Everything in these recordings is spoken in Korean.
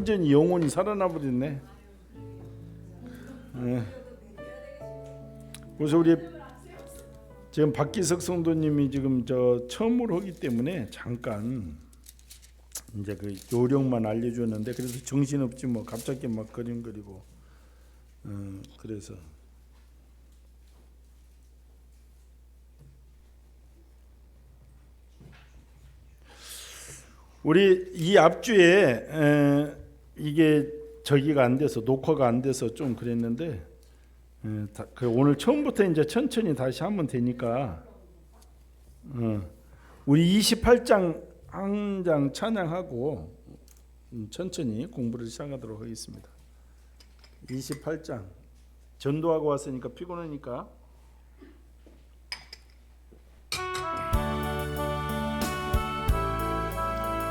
완전히 영혼이 살아나 버렸네. 그래서 우리 지금 박기석 성도님이 지금 처음으로 하기 때문에 잠깐 이제 그 요령만 알려줬는데, 그래서 정신없지 뭐 갑자기 막 그림그리고 그래서 우리 이 앞주에 이게 저기가 안 돼서 녹화가 안 돼서 좀 그랬는데, 오늘 처음부터 이제 천천히 다시 하면 되니까 우리 28장 한 장 찬양하고 천천히 공부를 시작하도록 하겠습니다. 28장 전도하고 왔으니까 피곤하니까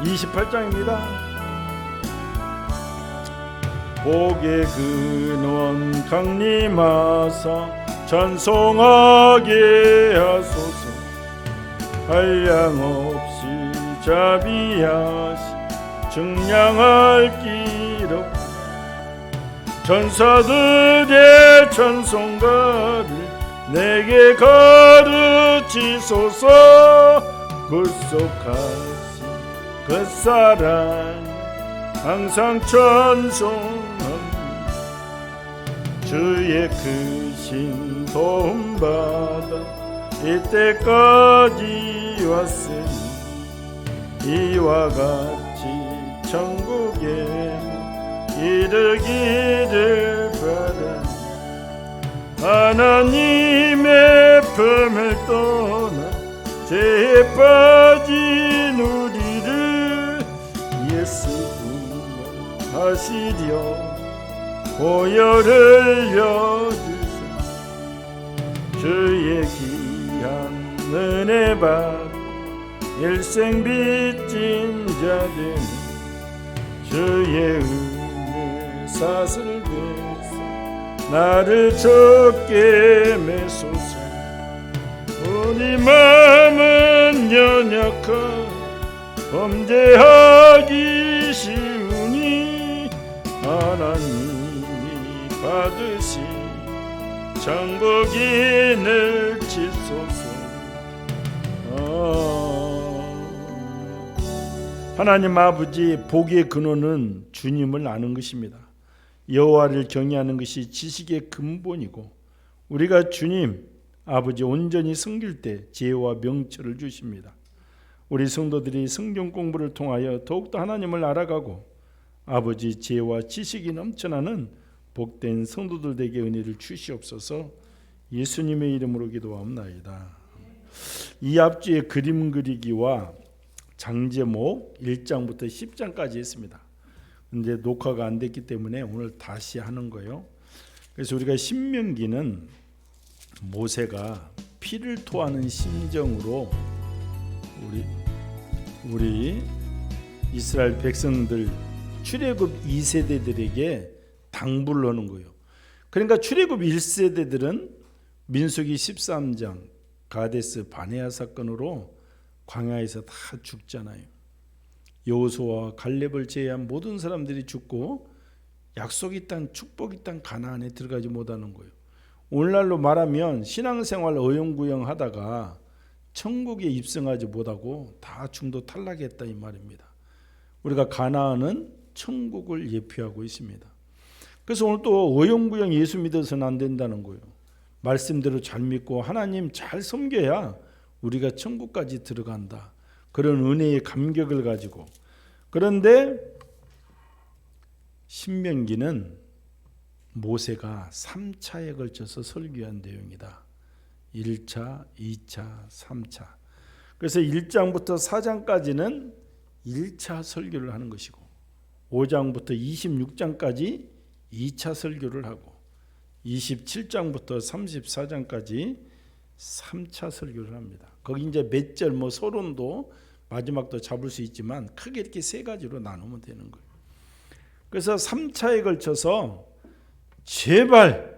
28장입니다. 복의 근원 강림하사 찬송하게 하소서. 한량없이 자비하시 증량할 길 없고 전사들의 찬송가를 내게 가르치소서. 구속하시 그 사랑 항상 찬송합니다. 주의 크신 도움받아 이때까지 왔으니 이와 같이 천국에 이르기를 바라니 하나님의 품을 떠나 죄에 빠진 우리를 예수 구원하시려 보혈을 여주사 주의 귀한 은혜 받고 일생 빚진 자들 주의 은혜 사슬되사 나를 적게 매소서. 우리 마음은 연약한 범죄하기 쉬우니 하나님이 받으시 천국인을 치소서. 하나님 아버지, 복의 근원은 주님을 아는 것입니다. 여호와를 경외하는 것이 지식의 근본이고, 우리가 주님 아버지 온전히 섬길 때 지혜와 명철을 주십니다. 우리 성도들이 성경 공부를 통하여 더욱더 하나님을 알아가고 아버지 지혜와 지식이 넘쳐나는 복된 성도들 되게 은혜를 주시옵소서. 예수님의 이름으로 기도하옵나이다. 이 앞주에 그림 그리기와 장제목 1장부터 10장까지 했습니다. 근데 녹화가 안 됐기 때문에 오늘 다시 하는 거예요. 그래서 우리가 신명기는 모세가 피를 토하는 심정으로 우리 이스라엘 백성들 출애굽 2세대들에게 당부를 하는 거예요. 그러니까 출애굽 1세대들은 민수기 13장 가데스 바네아 사건으로 광야에서 다 죽잖아요. 여호수아와 갈렙을 제외한 모든 사람들이 죽고 약속의 땅, 축복의 땅 가나안에 들어가지 못하는 거예요. 오늘날로 말하면 신앙생활 어영부영 하다가 천국에 입성하지 못하고 다 중도 탈락했다 이 말입니다. 우리가 가나안은 천국을 예표하고 있습니다. 그래서 오늘 또 어영부영 예수 믿어서는 안 된다는 거예요. 말씀대로 잘 믿고 하나님 잘 섬겨야 우리가 천국까지 들어간다. 그런 은혜의 감격을 가지고. 그런데 신명기는 모세가 3차에 걸쳐서 설교한 내용이다. 1차, 2차, 3차. 그래서 1장부터 4장까지는 1차 설교를 하는 것이고 5장부터 26장까지 2차 설교를 하고 27장부터 34장까지 3차 설교를 합니다. 거기 이제 몇 절 서론도 마지막도 잡을 수 있지만 크게 이렇게 세 가지로 나누면 되는 거예요. 그래서 3차에 걸쳐서 제발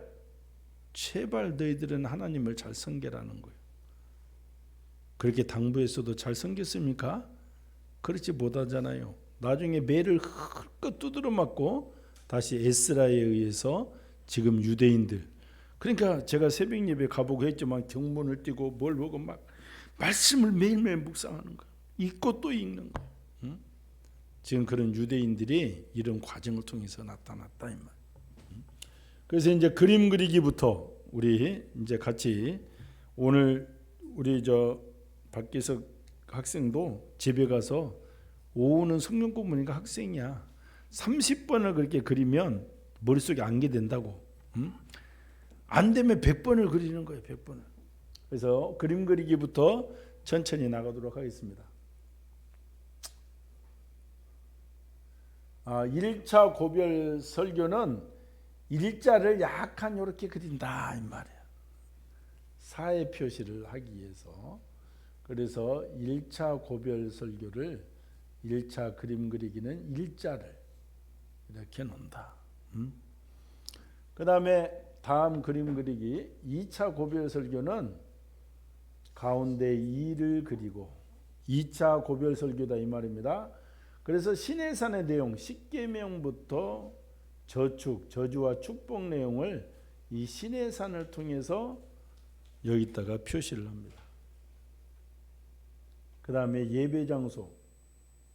너희들은 하나님을 잘 섬기라는 거예요. 그렇게 당부했어도 잘 섬겼습니까? 그렇지 못하잖아요. 나중에 매를 헐끗 두드려 맞고 다시 에스라에 의해서 지금 유대인들, 그러니까 제가 새벽 예배 가보고 했지만 경문을 띄고 뭘 보고 막 말씀을 매일매일 묵상하는 거예요. 읽고 또 읽는 거예요. 응? 지금 그런 유대인들이 이런 과정을 통해서 나타났다 이 말. 그래서 이제 그림 그리기부터 우리 이제 같이 오늘 우리 저 박기석 학생도 집에 가서 오후는 성경 공부니까 학생이야. 30번을 그렇게 그리면 머릿속에 안게 된다고. 응? 안 되면 100번을 그리는 거예요. 100번을. 그래서 그림 그리기부터 천천히 나가도록 하겠습니다. 1차 고별 설교는 일자를 약간 이렇게 그린다 이 말이에요. 사회 표시를 하기 위해서. 그래서 1차 고별 설교를 1차 그림 그리기는 일자를 이렇게 놓는다. 그 다음에 다음 그림 그리기 2차 고별 설교는 가운데 2를 그리고 2차 고별 설교다 이 말입니다. 그래서 시내산의 내용 10계명부터 저축, 저주와 축복 내용을 이 시내산을 통해서 여기다가 표시를 합니다. 그 다음에 예배 장소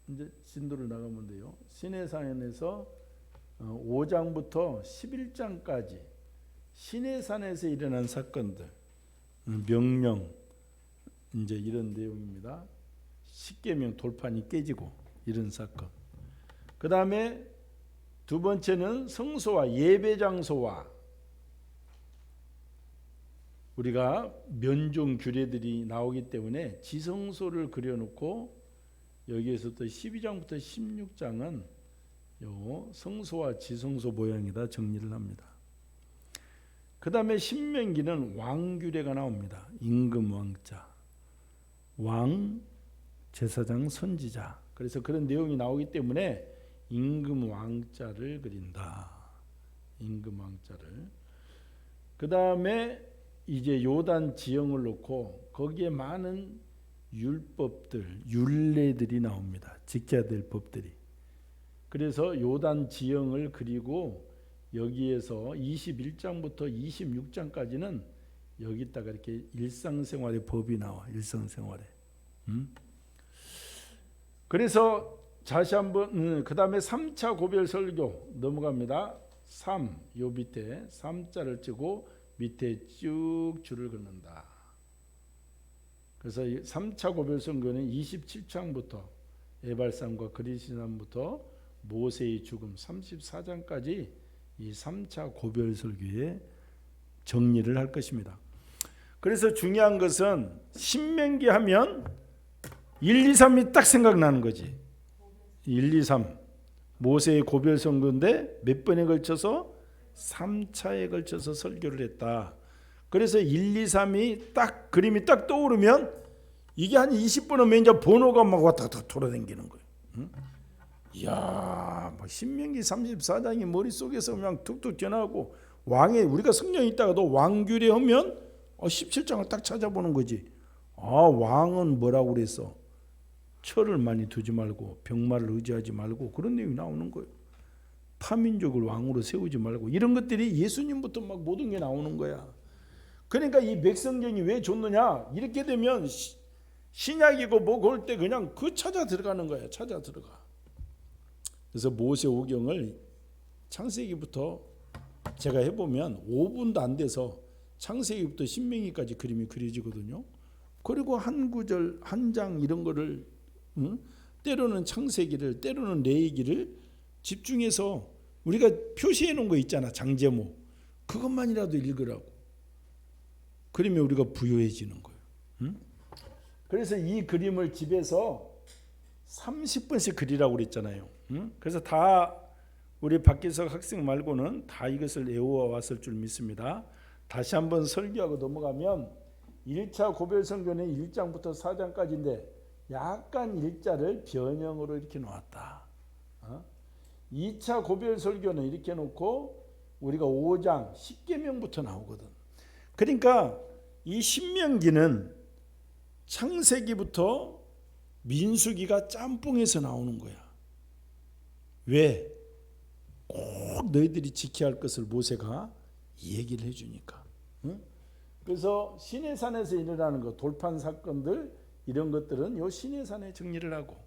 이제 진도를 나가면 돼요. 시내산에서 5장부터 11장까지 시내산에서 일어난 사건들, 명령 이제 이런 내용입니다. 10계명 돌판이 깨지고 이런 사건. 그 다음에 두 번째는 성소와 예배 장소와 우리가 면종 규례들이 나오기 때문에 지성소를 그려놓고 여기에서 또 12장부터 16장은 요 성소와 지성소 모양이다 정리를 합니다. 그 다음에 신명기는 왕규례가 나옵니다. 임금 왕자, 왕, 제사장, 선지자. 그래서 그런 내용이 나오기 때문에 임금 왕자를 그린다. 임금 왕자를. 그 다음에 이제 요단 지형을 놓고 거기에 많은 율법들, 율례들이 나옵니다. 지켜야 될 법들이. 그래서 요단 지형을 그리고 여기에서 21장부터 26장까지는 여기다가 이렇게 일상생활의 법이 나와. 일상생활에. 그래서 다시 한번 그 다음에 3차 고별 설교 넘어갑니다. 3, 요 밑에 3자를 치고 밑에 쭉 줄을 긋는다. 그래서 3차 고별 설교는 27장부터 에발산과 그리시남부터 모세의 죽음 34장까지 이 3차 고별 설교에 정리를 할 것입니다. 그래서 중요한 것은 신명기 하면 1, 2, 3이 딱 생각나는 거지. 1, 2, 3 모세의 고별 설교인데 몇 번에 걸쳐서 3차에 걸쳐서 설교를 했다. 그래서 1, 2, 3이 딱 그림이 딱 떠오르면 이게 한 20번은 이제 번호가 막 왔다 갔다 돌아다니는 거예요. 응? 이야, 막 신명기 34장이 머릿속에서 그냥 툭툭 튀어나오고 왕의 우리가 성경에 있다가도 왕규례 하면 17장을 딱 찾아보는 거지. 왕은 뭐라고 그랬어? 철을 많이 두지 말고 병마를 의지하지 말고 그런 내용이 나오는 거예요. 타민족을 왕으로 세우지 말고 이런 것들이 예수님부터 막 모든 게 나오는 거야. 그러니까 이 백성경이 왜 좋느냐? 이렇게 되면 신약이고 뭐 그럴 때 그냥 그 찾아 들어가는 거야. 찾아 들어가. 그래서 모세오경을 창세기부터 제가 해보면 5분도 안 돼서 창세기부터 신명기까지 그림이 그려지거든요. 그리고 한 구절 한 장 이런 거를 때로는 창세기를 때로는 레위기를 집중해서 우리가 표시해 놓은 거 있잖아. 장제목 그것만이라도 읽으라고. 그러면 우리가 부유해지는 거예요. 그래서 이 그림을 집에서 30번씩 그리라고 그랬잖아요. 그래서 다 우리 박기석 학생 말고는 다 이것을 외워왔을 줄 믿습니다. 다시 한번 설교하고 넘어가면 1차 고별 설교는 1장부터 4장까지인데 약간 일자를 변형으로 이렇게 놓았다. 2차 고별 설교는 이렇게 놓고 우리가 5장 10계명부터 나오거든. 그러니까 이 신명기는 창세기부터 민수기가 짬뽕해서 나오는 거야. 왜? 꼭 너희들이 지켜야 할 것을 모세가 얘기를 해주니까. 응? 그래서 시내산에서 일어나는 것, 돌판 사건들 이런 것들은 요 시내산에 정리를 하고,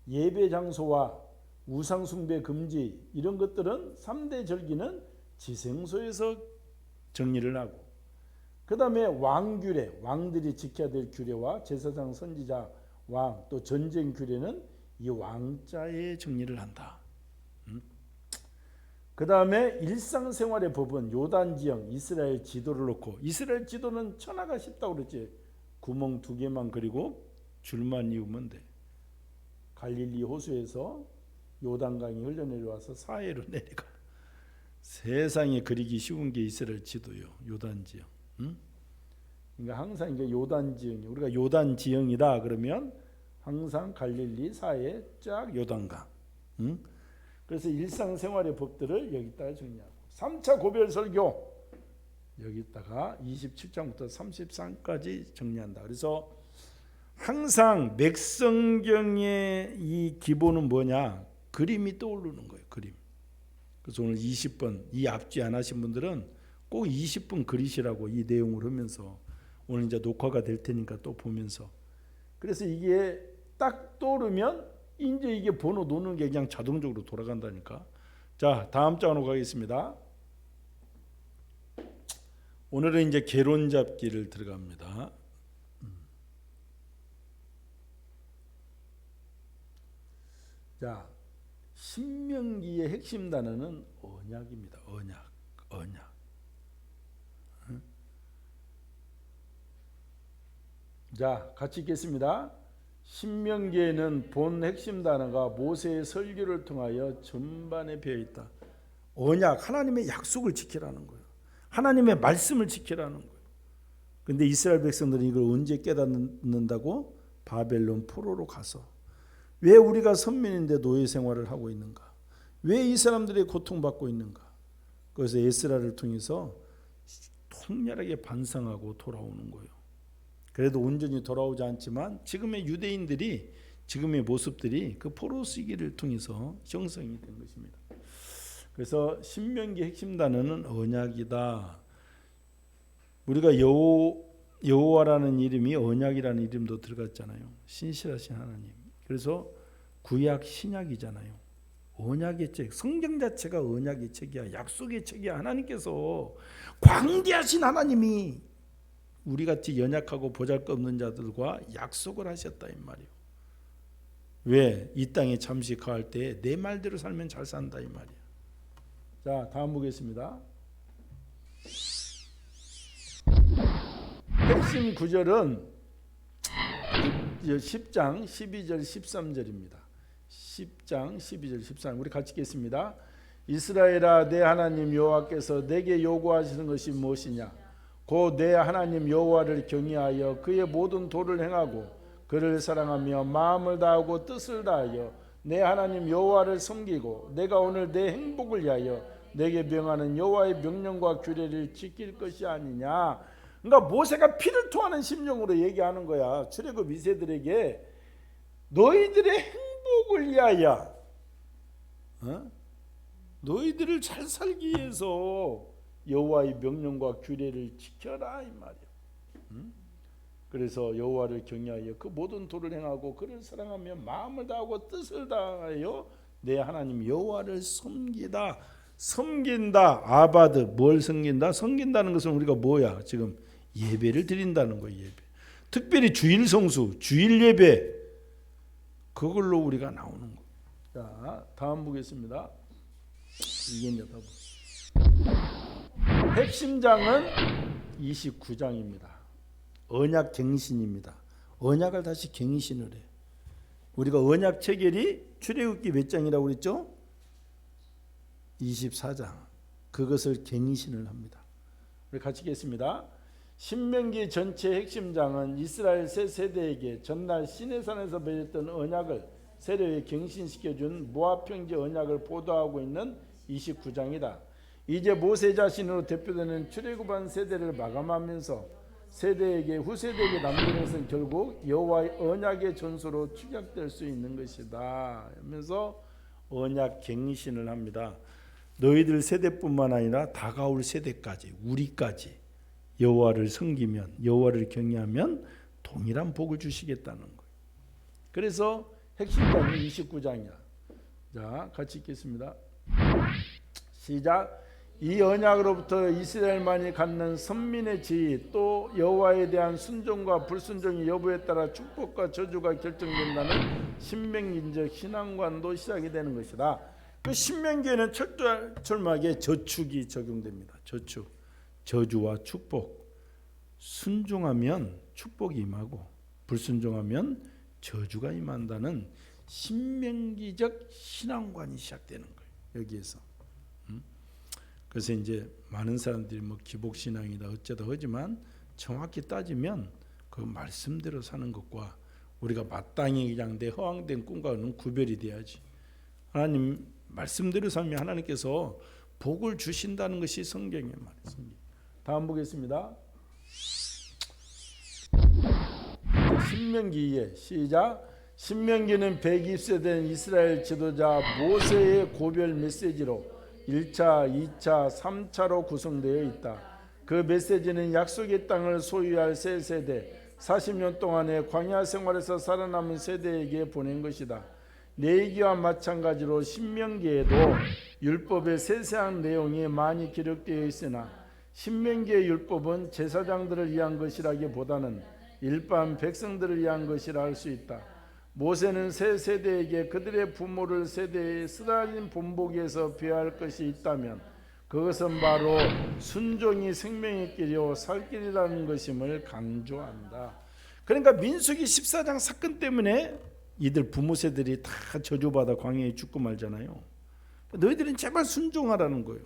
예배 장소와 우상 숭배 금지 이런 것들은 3대 절기는 지성소에서 정리를 하고, 그 다음에 왕규례, 왕들이 지켜야 될 규례와 제사장, 선지자, 왕, 또 전쟁 규례는 이 왕자에 정리를 한다. 그 다음에 일상생활의 법은 요단지형 이스라엘 지도를 놓고, 이스라엘 지도는 천하가 쉽다고 그랬지. 구멍 2개만 그리고 줄만 이으면 돼. 갈릴리 호수에서 요단강이 흘러내려와서 사해로 내려가. 세상에 그리기 쉬운 게 이스라엘 지도요. 요단지형. 응? 그러니까 항상 이게 요단지형이, 우리가 요단지형이다 그러면 항상 갈릴리 사해 쫙 요단강. 응? 그래서 일상생활의 법들을 여기다가 정리하고, 3차 고별 설교 여기다가 27장부터 33까지 정리한다. 그래서 항상 맥성경의 이 기본은 뭐냐? 그림이 떠오르는 거예요. 그림. 그래서 오늘 20번 이 앞뒤 안 하신 분들은 꼭 20분 그리시라고 이 내용을 하면서, 오늘 이제 녹화가 될 테니까 또 보면서, 그래서 이게 딱 떠오르면 이제 이게 번호 놓는 게 그냥 자동적으로 돌아간다니까. 자, 다음 장으로 가겠습니다. 오늘은 이제 개론 잡기를 들어갑니다. 자, 신명기의 핵심 단어는 언약입니다. 언약. 자, 같이 읽겠습니다. 신명기에는 본 핵심 단어가 모세의 설교를 통하여 전반에 배어 있다. 언약, 하나님의 약속을 지키라는 거예요. 하나님의 말씀을 지키라는 거예요. 근데 이스라엘 백성들은 이걸 언제 깨닫는다고? 바벨론 포로로 가서. 왜 우리가 선민인데 노예 생활을 하고 있는가? 왜 이 사람들이 고통받고 있는가? 그래서 에스라를 통해서 통렬하게 반성하고 돌아오는 거예요. 그래도 온전히 돌아오지 않지만 지금의 유대인들이, 지금의 모습들이 그 포로 시기를 통해서 형성이 된 것입니다. 그래서 신명기 핵심 단어는 언약이다. 우리가 여호와라는 이름이 언약이라는 이름도 들어갔잖아요. 신실하신 하나님. 그래서 구약 신약이잖아요. 언약의 책, 성경 자체가 언약의 책이야. 약속의 책이야. 하나님께서, 광대하신 하나님이 우리같이 연약하고 보잘것없는 자들과 약속을 하셨다 이 말이에요. 왜? 이 땅에 잠시 거할 때 내 말대로 살면 잘 산다 이 말이에요. 자, 다음 보겠습니다. 핵심 구절은 10장 12절 13절입니다. 10장 12절 13절 우리 같이 읽겠습니다. 이스라엘아, 내 하나님 여호와께서 내게 요구하시는 것이 무엇이냐? 곧 내 하나님 여호와를 경외하여 그의 모든 도를 행하고 그를 사랑하며 마음을 다하고 뜻을 다하여 내 하나님 여호와를 섬기고 내가 오늘 내 행복을 위하여 내게 명하는 여호와의 명령과 규례를 지킬 것이 아니냐. 그러니까 모세가 피를 토하는 심령으로 얘기하는 거야. 출애굽 2세들에게 너희들의 행복을 위하여, 너희들을 잘 살기 위해서 여호와의 명령과 규례를 지켜라 이 말이야. 그래서 여호와를 경외하여 그 모든 도를 행하고 그를 사랑하며 마음을 다하고 뜻을 다하여 내 하나님 여호와를 섬긴다. 아바드, 뭘 섬긴다? 섬긴다는 것은 우리가 뭐야? 지금 예배를 드린다는 거예요. 예배. 특별히 주일 성수, 주일 예배, 그걸로 우리가 나오는 거예요. 자, 다음 보겠습니다. 이게 이제 다 핵심장은 29장입니다. 언약 갱신입니다. 언약을 다시 갱신을 해. 우리가 언약 체결이 출애굽기 몇 장이라고 그랬죠? 24장. 그것을 갱신을 합니다. 우리 같이 읽겠습니다. 신명기 전체 핵심장은 이스라엘 새 세대에게 전날 시내산에서 맺었던 언약을 세례에 갱신시켜준 모압 평지 언약을 보도하고 있는 29장이다. 이제 모세 자신으로 대표되는 출애굽한 세대를 마감하면서 세대에게 후세대에게 남기는 것은 결국 여호와의 언약의 전소로 축약될 수 있는 것이다. 하면서 언약 갱신을 합니다. 너희들 세대뿐만 아니라 다가올 세대까지, 우리까지 여호와를 섬기면, 여호와를 경외하면 동일한 복을 주시겠다는 거예요. 그래서 핵심장이 29장이야. 자, 같이 읽겠습니다. 시작. 이 언약으로부터 이스라엘만이 갖는 선민의 지위, 또 여호와에 대한 순종과 불순종의 여부에 따라 축복과 저주가 결정된다는 신명기적 신앙관도 시작이 되는 것이다. 그 신명기에는 철저하게 저축이 적용됩니다. 저축, 저주와 축복. 순종하면 축복이 임하고 불순종하면 저주가 임한다는 신명기적 신앙관이 시작되는 거예요. 여기에서. 그래서 이제 많은 사람들이 뭐 기복신앙이다 어쩌다 하지만 정확히 따지면 그 말씀대로 사는 것과 우리가 마땅히 그냥 내 허황된 꿈과는 구별이 돼야지. 하나님 말씀대로 살면 하나님께서 복을 주신다는 것이 성경의 말이에요. 다음 보겠습니다. 신명기에 시작. 신명기는 120세 된 이스라엘 지도자 모세의 고별 메시지로 1차, 2차, 3차로 구성되어 있다. 그 메시지는 약속의 땅을 소유할 새 세대, 40년 동안의 광야 생활에서 살아남은 세대에게 보낸 것이다. 레위기와 마찬가지로 신명기에도 율법의 세세한 내용이 많이 기록되어 있으나 신명기의 율법은 제사장들을 위한 것이라기보다는 일반 백성들을 위한 것이라 할 수 있다. 모세는 새 세대에게 그들의 부모를 세대의 쓰라린 본보기에서 배워할 것이 있다면 그것은 바로 순종이 생명의 길이요 살 길이라는 것임을 강조한다. 그러니까 민수기 14장 사건 때문에 이들 부모 세들이 다 저주받아 광야에 죽고 말잖아요. 너희들은 제발 순종하라는 거예요.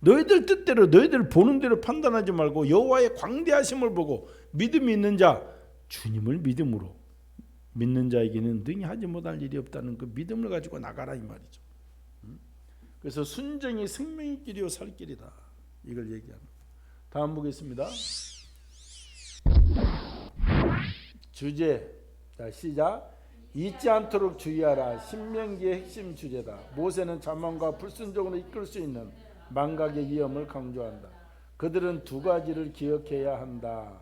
너희들 뜻대로 너희들 보는 대로 판단하지 말고 여호와의 광대하심을 보고 믿음이 있는 자 주님을 믿음으로 믿는 자에게는 능히 하지 못할 일이 없다는 그 믿음을 가지고 나가라 이 말이죠. 그래서 순종이 생명의 길이요 살 길이다. 이걸 얘기합니다. 다음 보겠습니다. 주제. 자, 시작. 잊지 않도록 주의하라. 신명기의 핵심 주제다. 모세는 자만과 불순종으로 이끌 수 있는 망각의 위험을 강조한다. 그들은 두 가지를 기억해야 한다.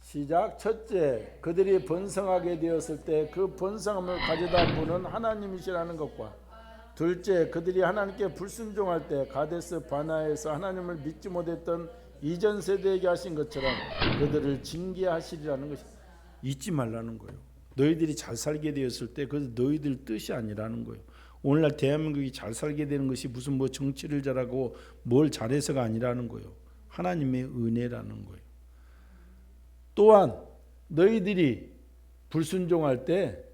시작. 첫째, 그들이 번성하게 되었을 때 그 번성함을 가져다 분은 하나님이시라는 것과 둘째, 그들이 하나님께 불순종할 때 가데스 바나에서 하나님을 믿지 못했던 이전 세대에게 하신 것처럼 그들을 징계하시리라는 것이 잊지 말라는 거예요. 너희들이 잘 살게 되었을 때 그것은 너희들 뜻이 아니라는 거예요. 오늘날 대한민국이 잘 살게 되는 것이 무슨 뭐 정치를 잘하고 뭘 잘해서가 아니라는 거예요. 하나님의 은혜라는 거예요. 또한 너희들이 불순종할 때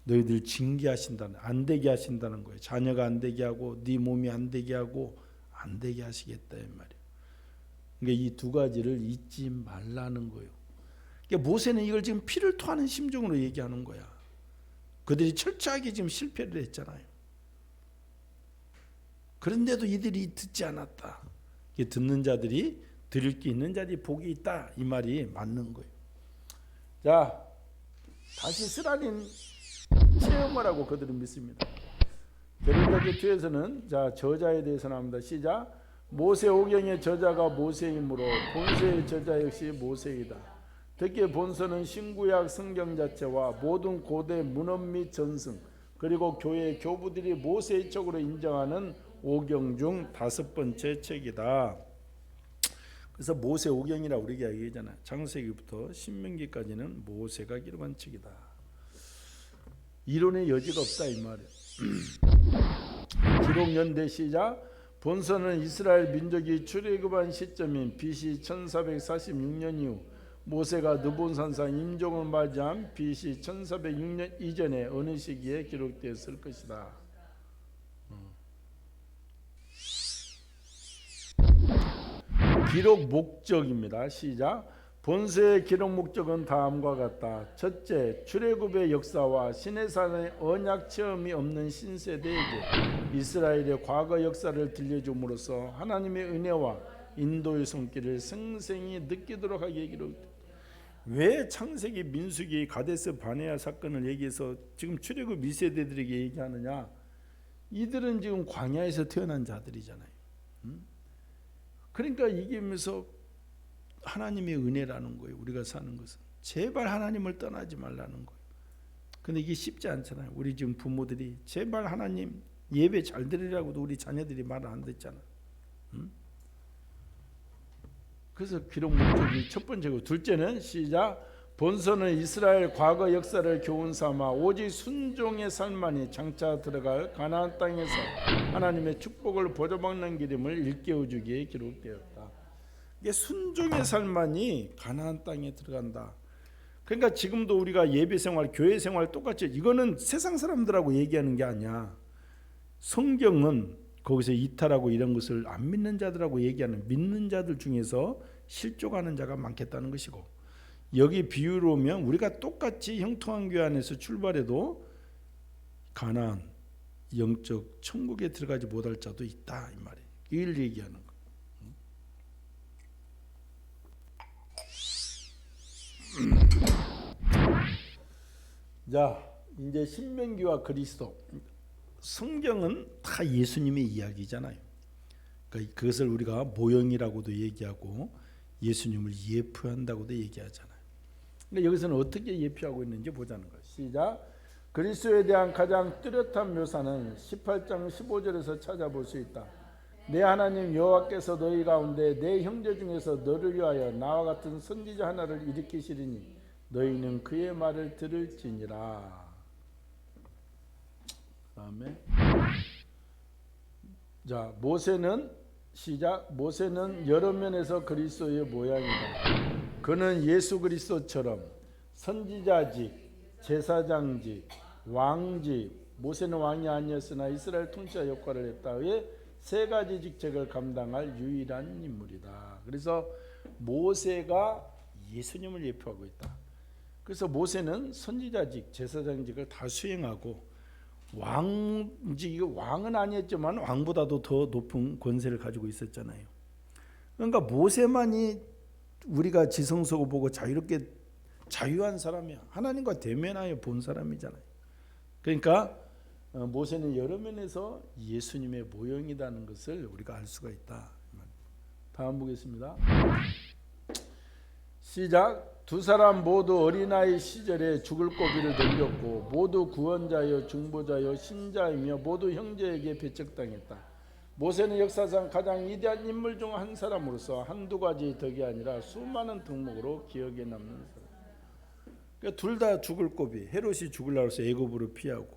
너희들 징계하신다는, 안 되게 하신다는 거예요. 자녀가 안 되게 하고 네 몸이 안 되게 하고 안 되게 하시겠다 이 말이에요. 그러니까 이 두 가지를 잊지 말라는 거예요. 그러니까 모세는 이걸 지금 피를 토하는 심정으로 얘기하는 거야. 그들이 철저하게 지금 실패를 했잖아요. 그런데도 이들이 듣지 않았다. 듣는 자들이 들을 게 있는 자들이 복이 있다 이 말이 맞는 거예요. 자, 다시 쓰라린 체험을 하고 그들은 믿습니다. 결론적인 뒤에서는 자 저자에 대해서 나옵니다. 시작. 모세오경의 저자가 모세이므로 본서의 저자 역시 모세이다. 특히 본서는 신구약 성경 자체와 모든 고대 문헌 및 전승 그리고 교회 교부들이 모세의 책으로 인정하는 오경 중 5번째 책이다. 그래서 모세오경이라고 우리가 얘기하잖아요. 창세기부터 신명기까지는 모세가 기록한 책이다. 이론의 여지가 없다 이 말이에요. 기록 연대 시작. 본서는 이스라엘 민족이 출애굽한 시점인 BC 1446년 이후 모세가 느본산상 임종을 맞이한 BC 1406년 이전에 어느 시기에 기록되었을 것이다. 기록 목적입니다. 시작. 본서의 기록 목적은 다음과 같다. 첫째, 출애굽의 역사와 시내산의 언약 체험이 없는 신세대에게 이스라엘의 과거 역사를 들려줌으로써 하나님의 은혜와 인도의 손길을 생생히 느끼도록 하게 기록됐다. 왜 창세기, 민수기, 가데스 바네아 사건을 얘기해서 지금 출애굽 2세대들에게 얘기하느냐? 이들은 지금 광야에서 태어난 자들이잖아요. 그러니까 이기면서 하나님의 은혜라는 거예요. 우리가 사는 것은 제발 하나님을 떠나지 말라는 거예요. 근데 이게 쉽지 않잖아요. 우리 지금 부모들이 제발 하나님 예배 잘 드리라고도 우리 자녀들이 말을 안 듣잖아. 그래서 기록 목적이 첫 번째고, 둘째는 시작. 본서는 이스라엘 과거 역사를 교훈 삼아 오직 순종의 삶만이 장차 들어갈 가나안 땅에서 하나님의 축복을 보조받는 기름을 일깨워주기에 기록되었다. 이게 순종의 삶만이 가나안 땅에 들어간다. 그러니까 지금도 우리가 예배 생활, 교회 생활 똑같이, 이거는 세상 사람들하고 얘기하는 게 아니야. 성경은 거기서 이탈하고 이런 것을 안 믿는 자들하고 얘기하는, 믿는 자들 중에서 실족하는 자가 많겠다는 것이고, 여기 비유로 오면 우리가 똑같이 형통한 교회 안에서 출발해도 가나안, 영적 천국에 들어가지 못할 자도 있다, 이 말이에요. 이걸 얘기하는 거예요. 자, 이제 신명기와 그리스도, 성경은 다 예수님의 이야기잖아요. 그러니까 그것을 우리가 모형이라고도 얘기하고 예수님을 예표한다고도 얘기하잖아요. 근데 여기서는 어떻게 예표하고 있는지 보자는 거예요. 시작. 그리스도에 대한 가장 뚜렷한 묘사는 18장 15절에서 찾아볼 수 있다. 내 하나님 여호와께서 너희 가운데 내 형제 중에서 너를 위하여 나와 같은 선지자 하나를 일으키시리니 너희는 그의 말을 들을지니라. 그다음에 자, 모세는 시작. 모세는 여러 면에서 그리스도의 모양이다. 그는 예수 그리스도처럼 선지자직, 제사장직, 왕직, 모세는 왕이 아니었으나 이스라엘 통치자 역할을 했다. 의 세 가지 직책을 감당할 유일한 인물이다. 그래서 모세가 예수님을 예표하고 있다. 그래서 모세는 선지자직, 제사장직을 다 수행하고 왕은 아니었지만 왕보다도 더 높은 권세를 가지고 있었잖아요. 그러니까 모세만이 우리가 지성소고 보고 자유롭게 자유한 사람이야. 하나님과 대면하여 본 사람이잖아요. 그러니까 모세는 여러 면에서 예수님의 모형이라는 것을 우리가 알 수가 있다. 다음 보겠습니다. 시작. 두 사람 모두 어린아이 시절에 죽을 고비를 넘겼고 모두 구원자여 중보자여 신자이며 모두 형제에게 배척당했다. 모세는 역사상 가장 위대한 인물 중 한 사람으로서 한두 가지 덕이 아니라 수많은 덕목으로 기억에 남는 사람. 그러니까 둘 다 죽을 고비. 헤롯이 죽으려고 해서 애굽으로 피하고,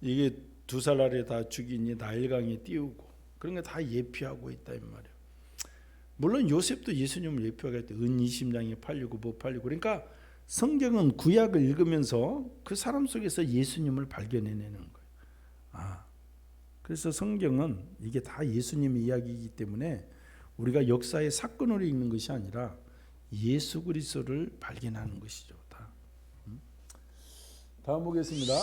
이게 두 살 아래 다 죽이니 나일강에 띄우고, 그런 게 다 예표하고 있다 이 말이에요. 물론 요셉도 예수님을 예표하겠다. 은 20냥에 팔리고 뭐 팔리고. 그러니까 성경은 구약을 읽으면서 그 사람 속에서 예수님을 발견해내는 거예요. 그래서 성경은 이게 다 예수님의 이야기이기 때문에 우리가 역사의 사건으로 읽는 것이 아니라 예수 그리스도를 발견하는 것이죠. 다음 보겠습니다.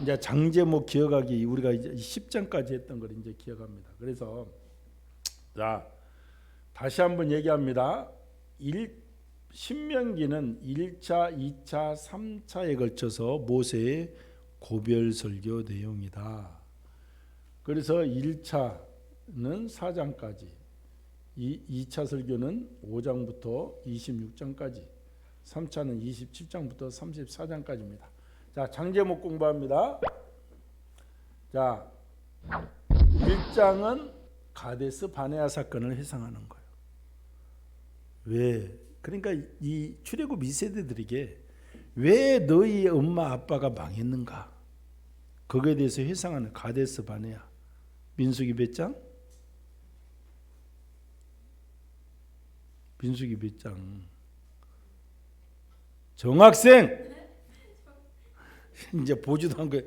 이제 장제목 기억하기, 우리가 이제 10장까지 했던 걸 이제 기억합니다. 그래서 자, 다시 한번 얘기합니다. 신명기는 1차, 2차, 3차에 걸쳐서 모세의 고별 설교 내용이다. 그래서 1차는 4장까지, 2차 설교는 5장부터 26장까지, 3차는 27장부터 34장까지입니다. 자, 장제목 공부합니다. 자, 1장은 가데스 바네아 사건을 회상하는 거예요. 왜? 그러니까 이 출애굽 2세대들에게 왜 너희 엄마 아빠가 망했는가? 거기에 대해서 회상하는 가데스 바네아. 민수기 몇 장? 민수기 몇 장? 정학생! 이제 보지도 않고.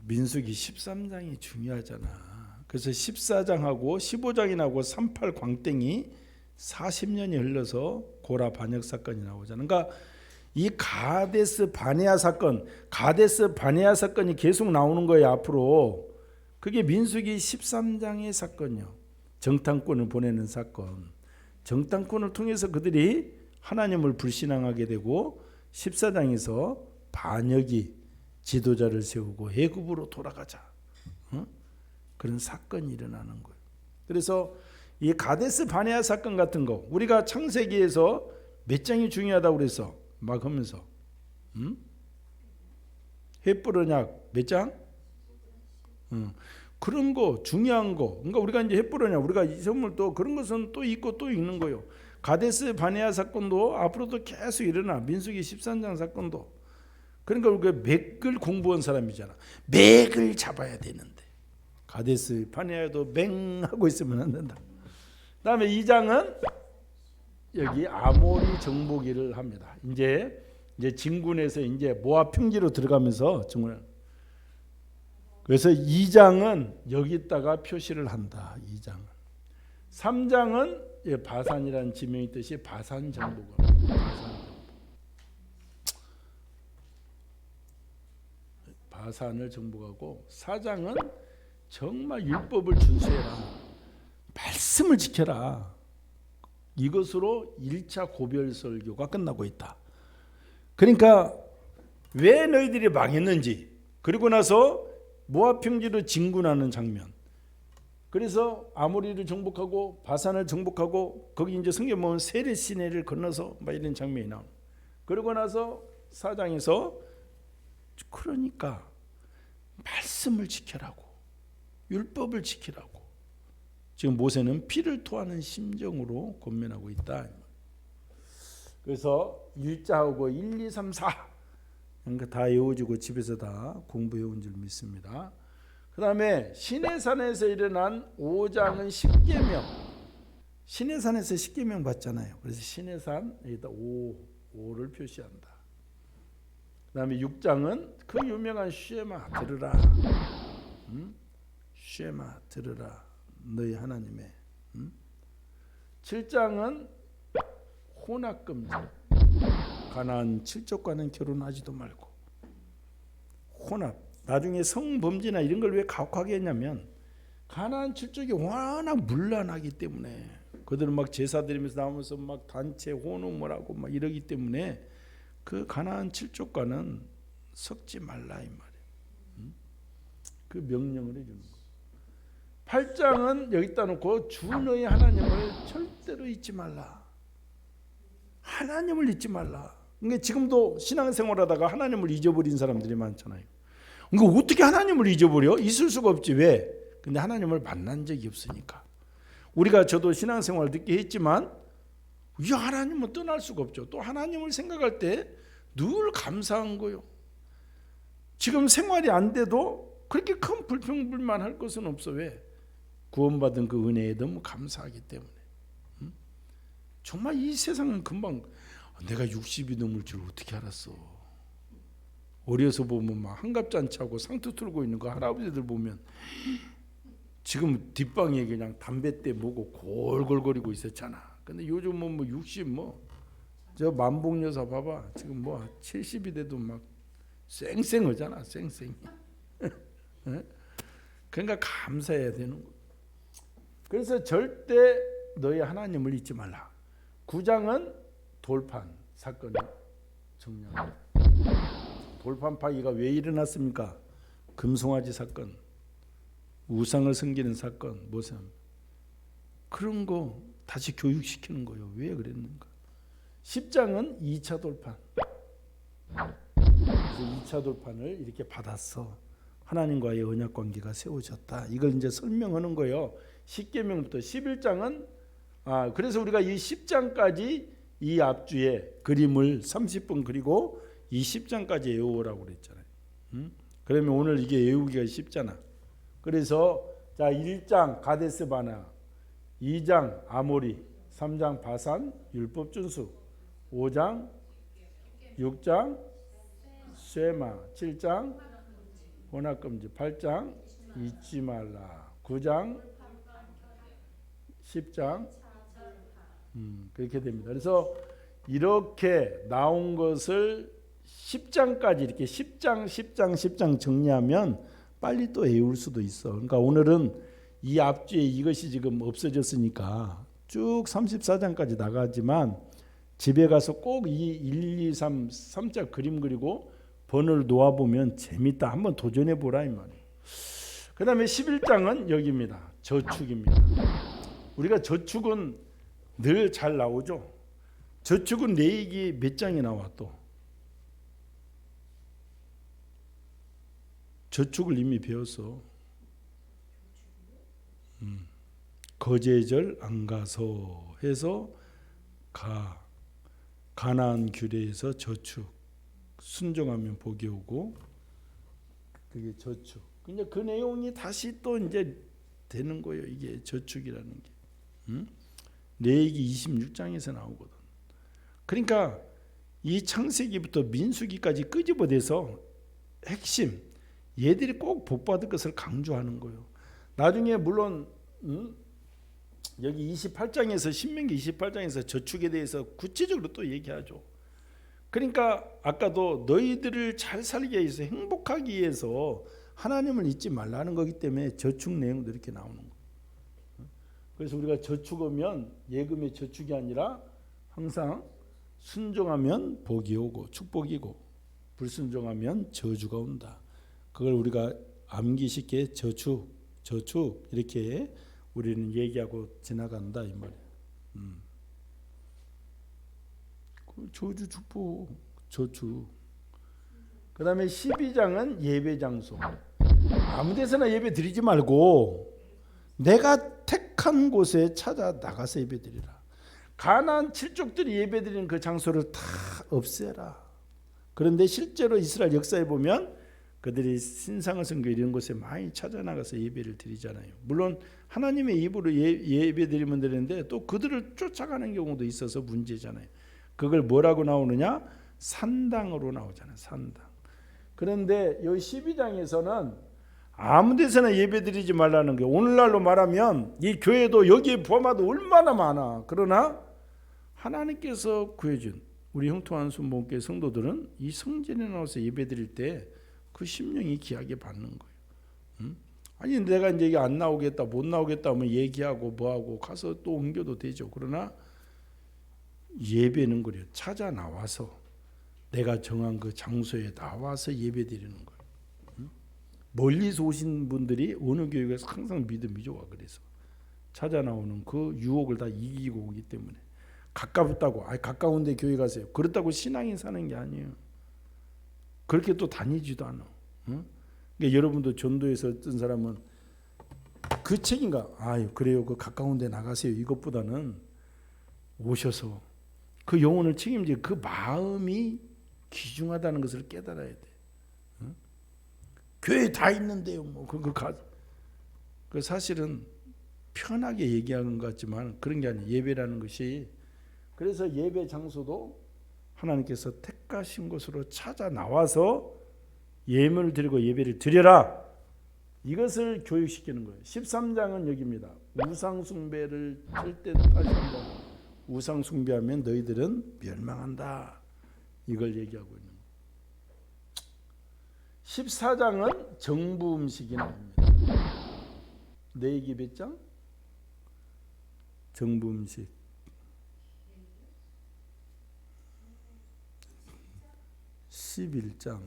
민수기 13장이 중요하잖아. 그래서 14장하고 15장이 나오고 38 광땡이 40년이 흘러서 고라 반역 사건이 나오잖아. 그러니까 이 가데스 바네아 사건, 가데스 바네아 사건이 계속 나오는 거예요 앞으로. 그게 민수기 13장의 사건이요. 정탐꾼을 보내는 사건. 정탐꾼을 통해서 그들이 하나님을 불신앙하게 되고 14장에서 반역이 지도자를 세우고 애굽으로 돌아가자. 그런 사건이 일어나는 거예요. 그래서 이 가데스 바네아 사건 같은 거 우리가 창세기에서 몇 장이 중요하다고 그래서 막 하면서 헷불 언약 몇 장? 그런 거 중요한 거. 그러니까 우리가 이제 헷불 언약 우리가 이 선물 또 그런 것은 또 있고 또 있는 거예요. 가데스 바네아 사건도 앞으로도 계속 일어나. 민수기 13장 사건도. 그러니까 우리가 맥을 공부한 사람이잖아. 맥을 잡아야 되는데 가데스 바네아도 맹하고 있으면 안 된다. 그다음에 2장은 여기 아모리 정복기를 합니다. 이제 진군에서 이제 모압 평지로 들어가면서 정말 그래서 2장은 여기다가 표시를 한다. 2장은 3장은 바산이라는 지명이 있듯이 바산 정복을 바산을 정복하고 4장은 정말 율법을 준수해라. 말씀을 지켜라. 이것으로 1차 고별 설교가 끝나고 있다. 그러니까 왜 너희들이 망했는지 그리고 나서 모압 평지로 진군하는 장면. 그래서 아모리를 정복하고 바산을 정복하고 거기 이제 성경 보면 세례 시내를 건너서 막 이런 장면이 나옵니다. 그러고 나서 4장에서 그러니까 말씀을 지켜라고 율법을 지키라고 지금 모세는 피를 토하는 심정으로 권면하고 있다. 그래서 1자하고 1, 2, 3, 4 그러니까 다 외워지고 집에서 다 공부해온 줄 믿습니다. 그 다음에 시내산에서 일어난 5장은 10계명. 시내산에서 10계명 받잖아요. 그래서 시내산 여기다 5를 표시한다. 그 다음에 6장은 그 유명한 쉐마 들으라. 쉐마 들으라. 너희 하나님의. 7장은 혼합금지. 가나안 7족과는 결혼하지도 말고. 혼합. 나중에 성범죄나 이런 걸 왜 가혹하게 했냐면 가나안 7족이 워낙 문란하기 때문에 그들은 막 제사 드리면서 나오면서 막 단체 혼음을 하고 막 이러기 때문에 그 가나안 7족과는 섞지 말라 이 말이에요. 그 명령을 해주는 거예요. 8장은 여기다 놓고 주 너희 하나님을 절대로 잊지 말라. 하나님을 잊지 말라. 그러니까 지금도 신앙생활하다가 하나님을 잊어버린 사람들이 많잖아요. 그러니까 어떻게 하나님을 잊어버려? 있을 수가 없지. 왜? 근데 하나님을 만난 적이 없으니까. 우리가 저도 신앙생활을 늦게 했지만 이 하나님은 떠날 수가 없죠. 또 하나님을 생각할 때 늘 감사한 거요. 지금 생활이 안 돼도 그렇게 큰 불평불만할 것은 없어. 왜? 구원받은 그 은혜에 너무 감사하기 때문에. 정말 이 세상은 금방 내가 60이 넘을 줄 어떻게 알았어. 어려서 보면 막 한갑잔치하고 상투 틀고 있는 거 할아버지들 보면 지금 뒷방에 그냥 담뱃대 모고 골골거리고 있었잖아. 근데 요즘은 뭐 60 저 만복 여사 봐봐. 지금 70이 돼도 막 쌩쌩하잖아. 쌩쌩이. 그러니까 감사해야 되는 거. 그래서 절대 너희 하나님을 잊지 말라. 9장은 돌판 사건이 정리합니다. 돌판 파기가 왜 일어났습니까? 금송아지 사건, 우상을 섬기는 사건, 모셈. 그런 거 다시 교육시키는 거예요. 왜 그랬는가? 10장은 2차 돌판. 그래서 2차 돌판을 이렇게 받았어. 하나님과의 언약 관계가 세워졌다. 이걸 이제 설명하는 거예요. 10계명부터 11장은 그래서 우리가 이 10장까지 이 앞주에 그림을 30분 그리고 이 10장까지 외우라고 그랬잖아요. 그러면 오늘 이게 외우기가 쉽잖아. 그래서 자 1장 가데스 바네아, 2장 아모리, 3장 바산 율법 준수, 5장 6장 쉐마, 7장 혼합금지, 8장 잊지 말라, 9장 10장 그렇게 됩니다. 그래서 이렇게 나온 것을 10장까지 이렇게 10장 정리하면 빨리 또 외울 수도 있어. 그러니까 오늘은 이 앞주에 이것이 지금 없어졌으니까 쭉 34장까지 나가지만 집에 가서 꼭 이 1, 2, 3자 그림 그리고 번호를 놓아보면 재밌다. 한번 도전해 보라 이 말이에요. 그 다음에 11장은 여기입니다. 저축입니다. 우리가 저축은 늘 잘 나오죠. 저축은 레위기 몇 장이 나와 또. 저축을 이미 배웠어. 거제절 안 가서 해서 가나안 규례에서 저축 순종하면 복이 오고 그게 저축. 근데 그 내용이 다시 또 이제 되는 거예요. 이게 저축이라는 게. 레위기 26장에서 나오거든. 그러니까 이 창세기부터 민수기까지 끄집어내서 핵심 얘들이 꼭 복받을 것을 강조하는 거예요. 나중에 물론 여기 28장에서 신명기 28장에서 저축에 대해서 구체적으로 또 얘기하죠. 그러니까 아까도 너희들을 잘 살게 위해서 행복하기 위해서 하나님을 잊지 말라는 거기 때문에 저축 내용도 이렇게 나오는 거예요. 그래서 우리가 저축하면 예금의 저축이 아니라 항상 순종하면 복이 오고 축복이고 불순종하면 저주가 온다. 그걸 우리가 암기 쉽게 저축 이렇게 우리는 얘기하고 지나간다 이 말이에요. 저주 축복 저축. 그 다음에 12장은 예배 장소. 아무 데서나 예배 드리지 말고 내가 택한 곳에 찾아 나가서 예배 드리라. 가나안 칠족들이 예배 드리는 그 장소를 다 없애라. 그런데 실제로 이스라엘 역사에 보면 그들이 신상을 섬기고 이런 곳에 많이 찾아 나가서 예배를 드리잖아요. 물론 하나님의 입으로 예배 드리면 되는데 또 그들을 쫓아가는 경우도 있어서 문제잖아요. 그걸 뭐라고 나오느냐? 산당으로 나오잖아요. 산당. 그런데 여기 12장에서는 아무 데서나 예배 드리지 말라는 게 오늘날로 말하면 이 교회도 여기에 포함하도 얼마나 많아. 그러나 하나님께서 구해준 우리 형통한 순복음교회 성도들은 이 성전에 나와서 예배 드릴 때 그 심령이 귀하게 받는 거예요. 아니 내가 이제 이게 안 나오겠다 못 나오겠다 하면 얘기하고 뭐하고 가서 또 옮겨도 되죠. 그러나 예배는 그래요. 찾아 나와서 내가 정한 그 장소에 나와서 예배 드리는 거예요. 멀리서 오신 분들이 어느 교회에서 항상 믿음이 좋아. 그래서 찾아 나오는 그 유혹을 다 이기고 오기 때문에 가깝다고 가까운 데 교회 가세요. 그렇다고 신앙이 사는 게 아니에요. 그렇게 또 다니지도 않아. 그러니까 여러분도 전도에서 어떤 사람은 그 책인가? 그래요. 그 가까운 데 나가세요. 이것보다는 오셔서 그 영혼을 책임질 그 마음이 귀중하다는 것을 깨달아야 돼. 교회 다 있는데요. 그 사실은 편하게 얘기하는 것 같지만 그런 게 아니에요. 예배라는 것이. 그래서 예배 장소도 하나님께서 택하신 곳으로 찾아 나와서 예물을 드리고 예배를 드려라. 이것을 교육시키는 거예요. 13장은 여기입니다. 우상 숭배를 절대 다시 한번 우상 숭배하면 너희들은 멸망한다. 이걸 얘기하고 있는 거예요. 14장은 정부 음식이 나옵니다. 레위기 몇 장? 정부 음식. 11장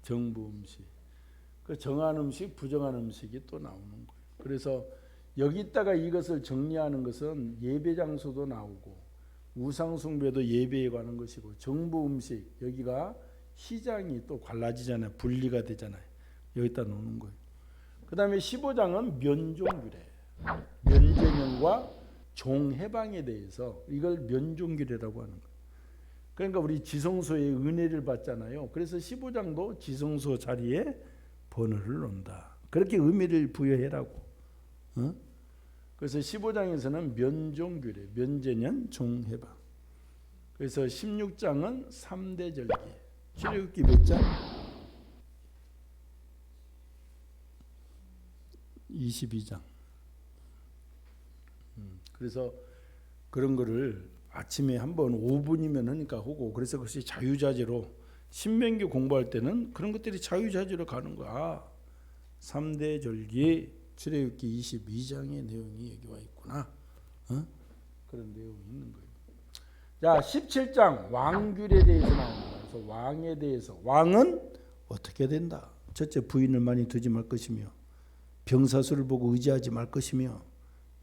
정부 음식. 그 정한 음식, 부정한 음식이 또 나오는 거예요. 그래서 여기다가 이것을 정리하는 것은 예배 장소도 나오고 우상 숭배도 예배에 관한 것이고 정부 음식 여기가 시장이 또 갈라지잖아요. 분리가 되잖아요. 여기다 놓는 거예요. 그 다음에 15장은 면종규례, 면제명과 종해방에 대해서 이걸 면종규례라고 하는 거예요. 그러니까 우리 지성소의 은혜를 받잖아요. 그래서 15장도 지성소 자리에 번호를 놓는다. 그렇게 의미를 부여해라고. 그래서 15장에서는 면종규례, 면제년, 종해방. 그래서 16장은 3대 절기. 출애굽기 몇 장? 22장. 그래서 그런 거를 아침에 한번 5분이면 하니까 하고 그래서 그것이 자유자재로 신명기 공부할 때는 그런 것들이 자유자재로 가는 거야. 3대 절기 출애굽기 22장의 내용이 여기 와 있구나. 그런 내용이 있는 거예요. 자, 17장 왕귤에 대해서 나옵니다. 그래서 왕에 대해서 왕은 어떻게 된다. 첫째, 부인을 많이 두지 말 것이며 병사수를 보고 의지하지 말 것이며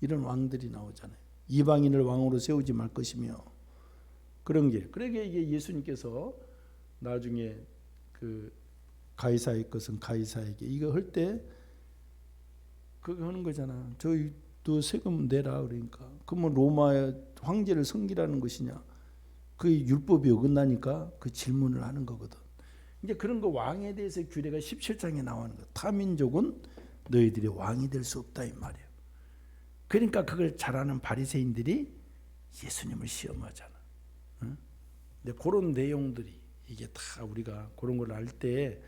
이런 왕들이 나오잖아요. 이방인을 왕으로 세우지 말 것이며 그런 게. 그러니까 이게 예수님께서 나중에 그 가이사의 것은 가이사에게 이거 할 때 그거 하는 거잖아. 저희도 세금 내라 그러니까. 그러면 로마의 황제를 섬기라는 것이냐? 그 율법이 어긋나니까 그 질문을 하는 거거든. 이제 그런 거 왕에 대해서 규례가 17장에 나오는 거. 타민족은 너희들이 왕이 될 수 없다 이 말이에요. 그러니까 그걸 잘하는 바리새인들이 예수님을 시험하잖아. 응? 근데 그런 내용들이 이게 다 우리가 그런 걸 알 때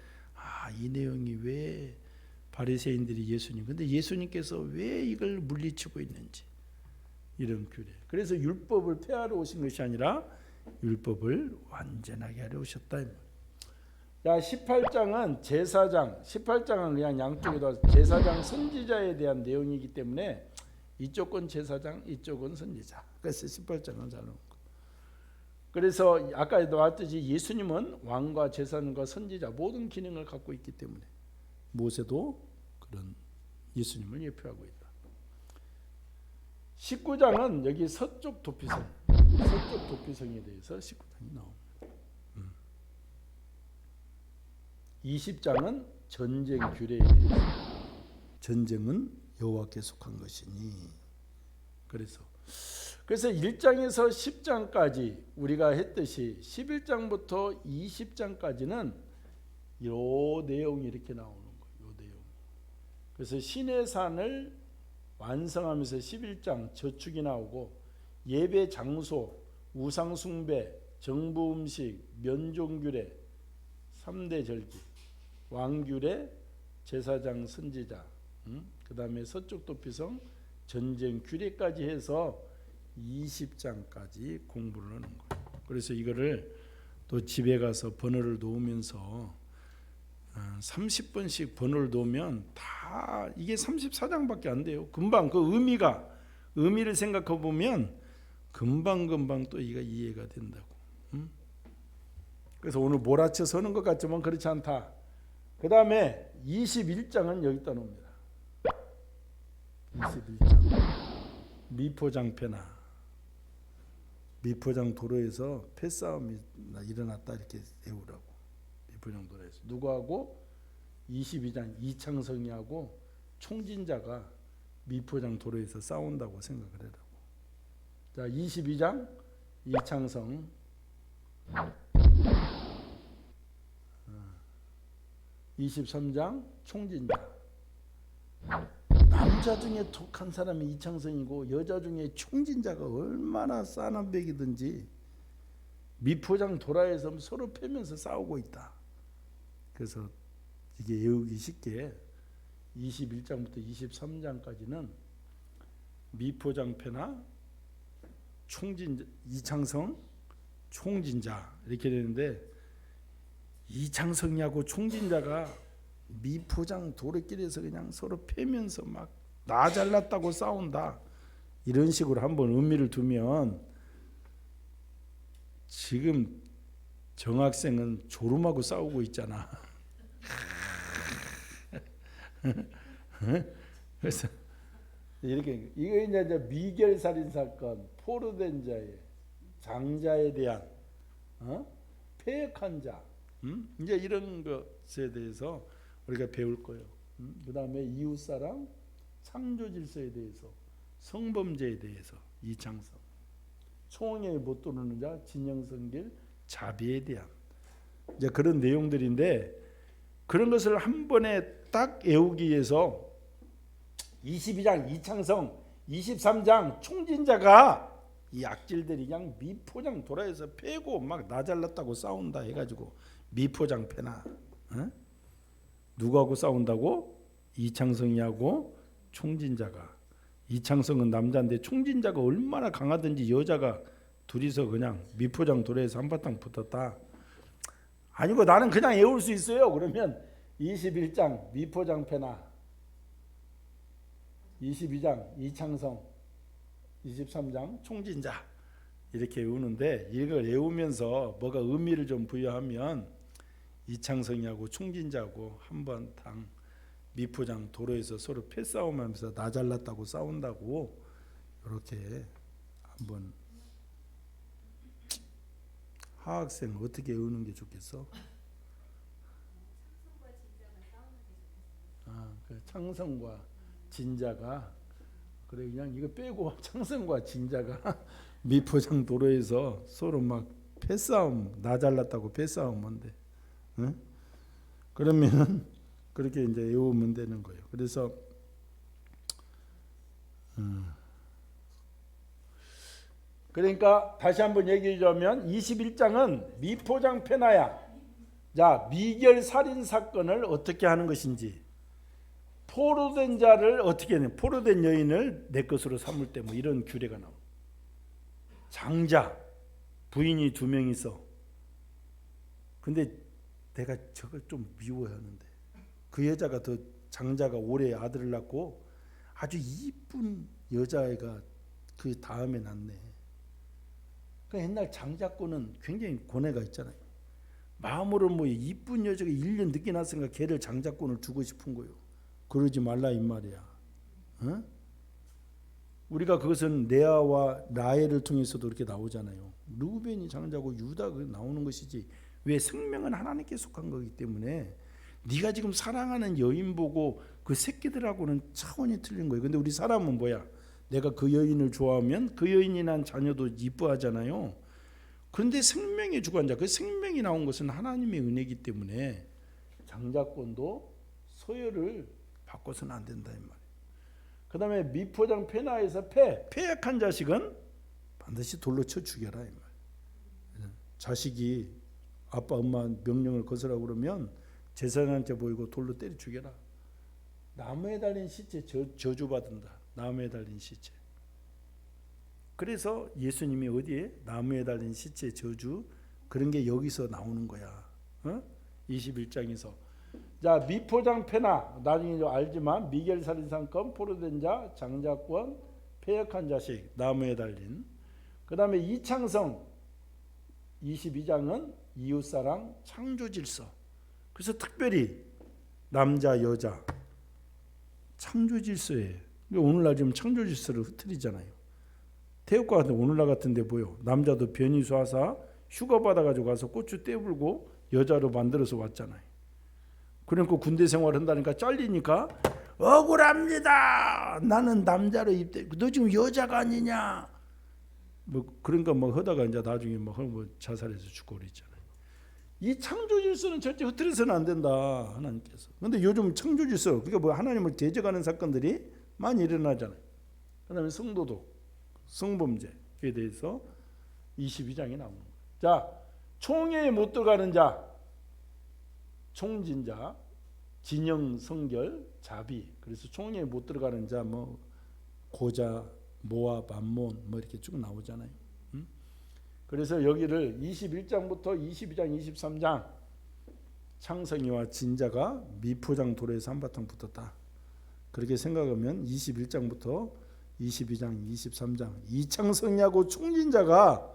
이 내용이 왜 바리새인들이 예수님 근데 예수님께서 왜 이걸 물리치고 있는지 이런 규례. 그래서 율법을 폐하러 오신 것이 아니라 율법을 완전하게 하려 오셨다. 자, 18장은 제사장. 18장은 그냥 양쪽에다 제사장 선지자에 대한 내용이기 때문에 이쪽은 제사장, 이쪽은 선지자. 그래서 18장은 잘 나온 거. 그래서 아까 나왔듯이 예수님은 왕과 제사장과 선지자 모든 기능을 갖고 있기 때문에 모세도 그런 예수님을 예표하고 있다. 19장은 여기 서쪽 도피성, 서쪽 도피성에 대해서 19장이 나옵니다. 20장은 전쟁 규례에 대해서 전쟁은 여호와께 속한 것이니 그래서 1장에서 10장까지 우리가 했듯이 11장부터 20장까지는 이 내용이 이렇게 나오는 거예요. 이 내용. 그래서 신의 산을 완성하면서 11장 저축이 나오고 예배 장소, 우상 숭배, 정부 음식, 면종 규례, 3대 절기, 왕규례, 제사장 선지자, 그 다음에 서쪽 도피성, 전쟁 규례까지 해서 20장까지 공부를 하는 거예요. 그래서 이거를 또 집에 가서 번호를 놓으면서 30번씩 번호를 놓으면 다 이게 34장밖에 안 돼요. 금방 그 의미를 생각해 보면 금방 또 이가 이해가 된다고. 그래서 오늘 몰아쳐서 하는 것 같지만 그렇지 않다. 그 다음에 21장은 여기다 놓습니다. 21장 미포장패나 미포장 도로에서 패싸움이 일어났다 이렇게 외우라고. 미포장 도로에서 누구하고 22장 이창성이하고 총진자가 미포장 도로에서 싸운다고 생각을 해라고. 자, 22장 이창성 23장 총진자. 남자 중에 독한 사람이 이창성이고 여자 중에 총진자가 얼마나 싸남백이든지 미포장 도라에서 서로 패면서 싸우고 있다. 그래서 이게 외우기 쉽게 21장부터 23장까지는 미포장패나 총진자, 이창성, 총진자 이렇게 되는데 이창성이하고 총진자가 미포장 도로길에서 그냥 서로 패면서 막 나 잘났다고 싸운다. 이런 식으로 한번 의미를 두면 지금 정학생은 졸음하고 싸우고 있잖아. 그래서 이렇게 이거 이제 미결 살인 사건, 포로된 자의 장자에 대한 폐역한 자, 이제 이런 것에 대해서 우리가 배울 거예요. 그 다음에 이웃사랑, 창조 질서에 대해서, 성범죄에 대해서 이창성, 총에 못 도르는 자, 진영성길, 자비에 대한 이제 그런 내용들인데 그런 것을 한 번에 딱 외우기 위해서 22장 이창성, 23장 총진자가 이 악질들이 그냥 미포장 도라에서 패고 막 나 잘났다고 싸운다 해가지고 미포장 패나 누구하고 싸운다고? 이창성이하고 총진자가. 이창성은 남자인데 총진자가 얼마나 강하든지 여자가 둘이서 그냥 미포장 도라에서 한바탕 붙었다. 아니고 나는 그냥 외울 수 있어요. 그러면 21장 미포장 패나 22장 이창성 23장 총진자 이렇게 외우는데 이걸 외우면서 뭐가 의미를 좀 부여하면 이창성이하고 총진자하고 한바탕 미포장 도로에서 서로 패싸움하면서 나 잘났다고 싸운다고 이렇게 한번 하학생 어떻게 외우는 게 좋겠어? 그 창성과 진자가 그래 그냥 이거 빼고 창성과 진자가 미포장 도로에서 서로 막 패싸움 나 잘났다고 패싸움 한대. 응? 그러면은 그렇게 이제 외우면 되는 거예요. 그래서 그러니까 다시 한번 얘기하자면 21장은 미포장 페나야. 자, 미결 살인 사건을 어떻게 하는 것인지, 포로된 자를 어떻게 하냐, 포로된 여인을 내 것으로 삼을 때 뭐 이런 규례가 나옵니다. 장자 부인이 2명 있어. 근데 내가 저걸 좀 미워하는데 그 여자가 더 장자가 올해 아들을 낳고 아주 이쁜 여자애가 그 다음에 낳네. 그 옛날 장자권은 굉장히 고뇌가 있잖아요. 마음으로 뭐 이쁜 여자가 1년 늦게 낳았으니까 걔를 장자권을 주고 싶은 거예요. 그러지 말라 이 말이야. 어? 우리가 그것은 레아와 라헬을 통해서도 이렇게 나오잖아요. 루벤이 장자고 유다가 나오는 것이지. 왜? 생명은 하나님께 속한 거기 때문에 네가 지금 사랑하는 여인 보고 그 새끼들하고는 차원이 틀린 거예요. 근데 우리 사람은 뭐야? 내가 그 여인을 좋아하면 그 여인이 난 자녀도 이뻐하잖아요. 그런데 생명의 주관자, 그 생명이 나온 것은 하나님의 은혜이기 때문에 장자권도 소유를 바꿔서는 안 된다 이 말이에요. 그 다음에 미포장 페나에서 패약한 자식은 반드시 돌로 쳐 죽여라 이 말이에요. 자식이 아빠 엄마 명령을 거스라고 그러면 제사장한테 보이고 돌로 때려 죽여라. 나무에 달린 시체 저주받는다. 나무에 달린 시체. 그래서 예수님이 어디에? 나무에 달린 시체 저주, 그런 게 여기서 나오는 거야. 21장에서. 자, 미포장 페나, 나중에 알지만 미겔 살인사건, 포로된 자, 장자권, 패역한 자식, 나무에 달린. 그 다음에 이창성 22장은 이웃사랑, 창조질서. 그래서 특별히 남자 여자 창조질서에, 오늘날 지금 창조질서를 흐트리잖아요. 태국과 같은 오늘날 같은데 뭐요? 남자도 변이수하사 휴가 받아가지고 가서 고추 떼불고 여자로 만들어서 왔잖아요. 그러니까 군대 생활한다니까 잘리니까 억울합니다. 나는 남자로 입대. 너 지금 여자가 아니냐? 뭐 그러니까 뭐 하다가 이제 나중에 뭐 자살해서 죽고 그랬잖아요. 이 창조 질서는 절대 흐트려서는 안 된다 하나님께서. 그런데 요즘 창조 질서, 그러니까 뭐 하나님을 대적하는 사건들이 많이 일어나잖아요. 그다음에 성도도 성범죄에 대해서 22장이 나오는 거예요. 자, 총회에 못 들어가는 자, 총진자, 진영, 성결, 자비. 그래서 총회에 못 들어가는 자, 뭐 고자, 모압, 암몬, 뭐 이렇게 쭉 나오잖아요. 그래서 여기를 21장부터 22장, 23장 창성이와 진자가 미포장 도로에서 한바탕 붙었다. 그렇게 생각하면 21장부터 22장, 23장 이창성이하고 총진자가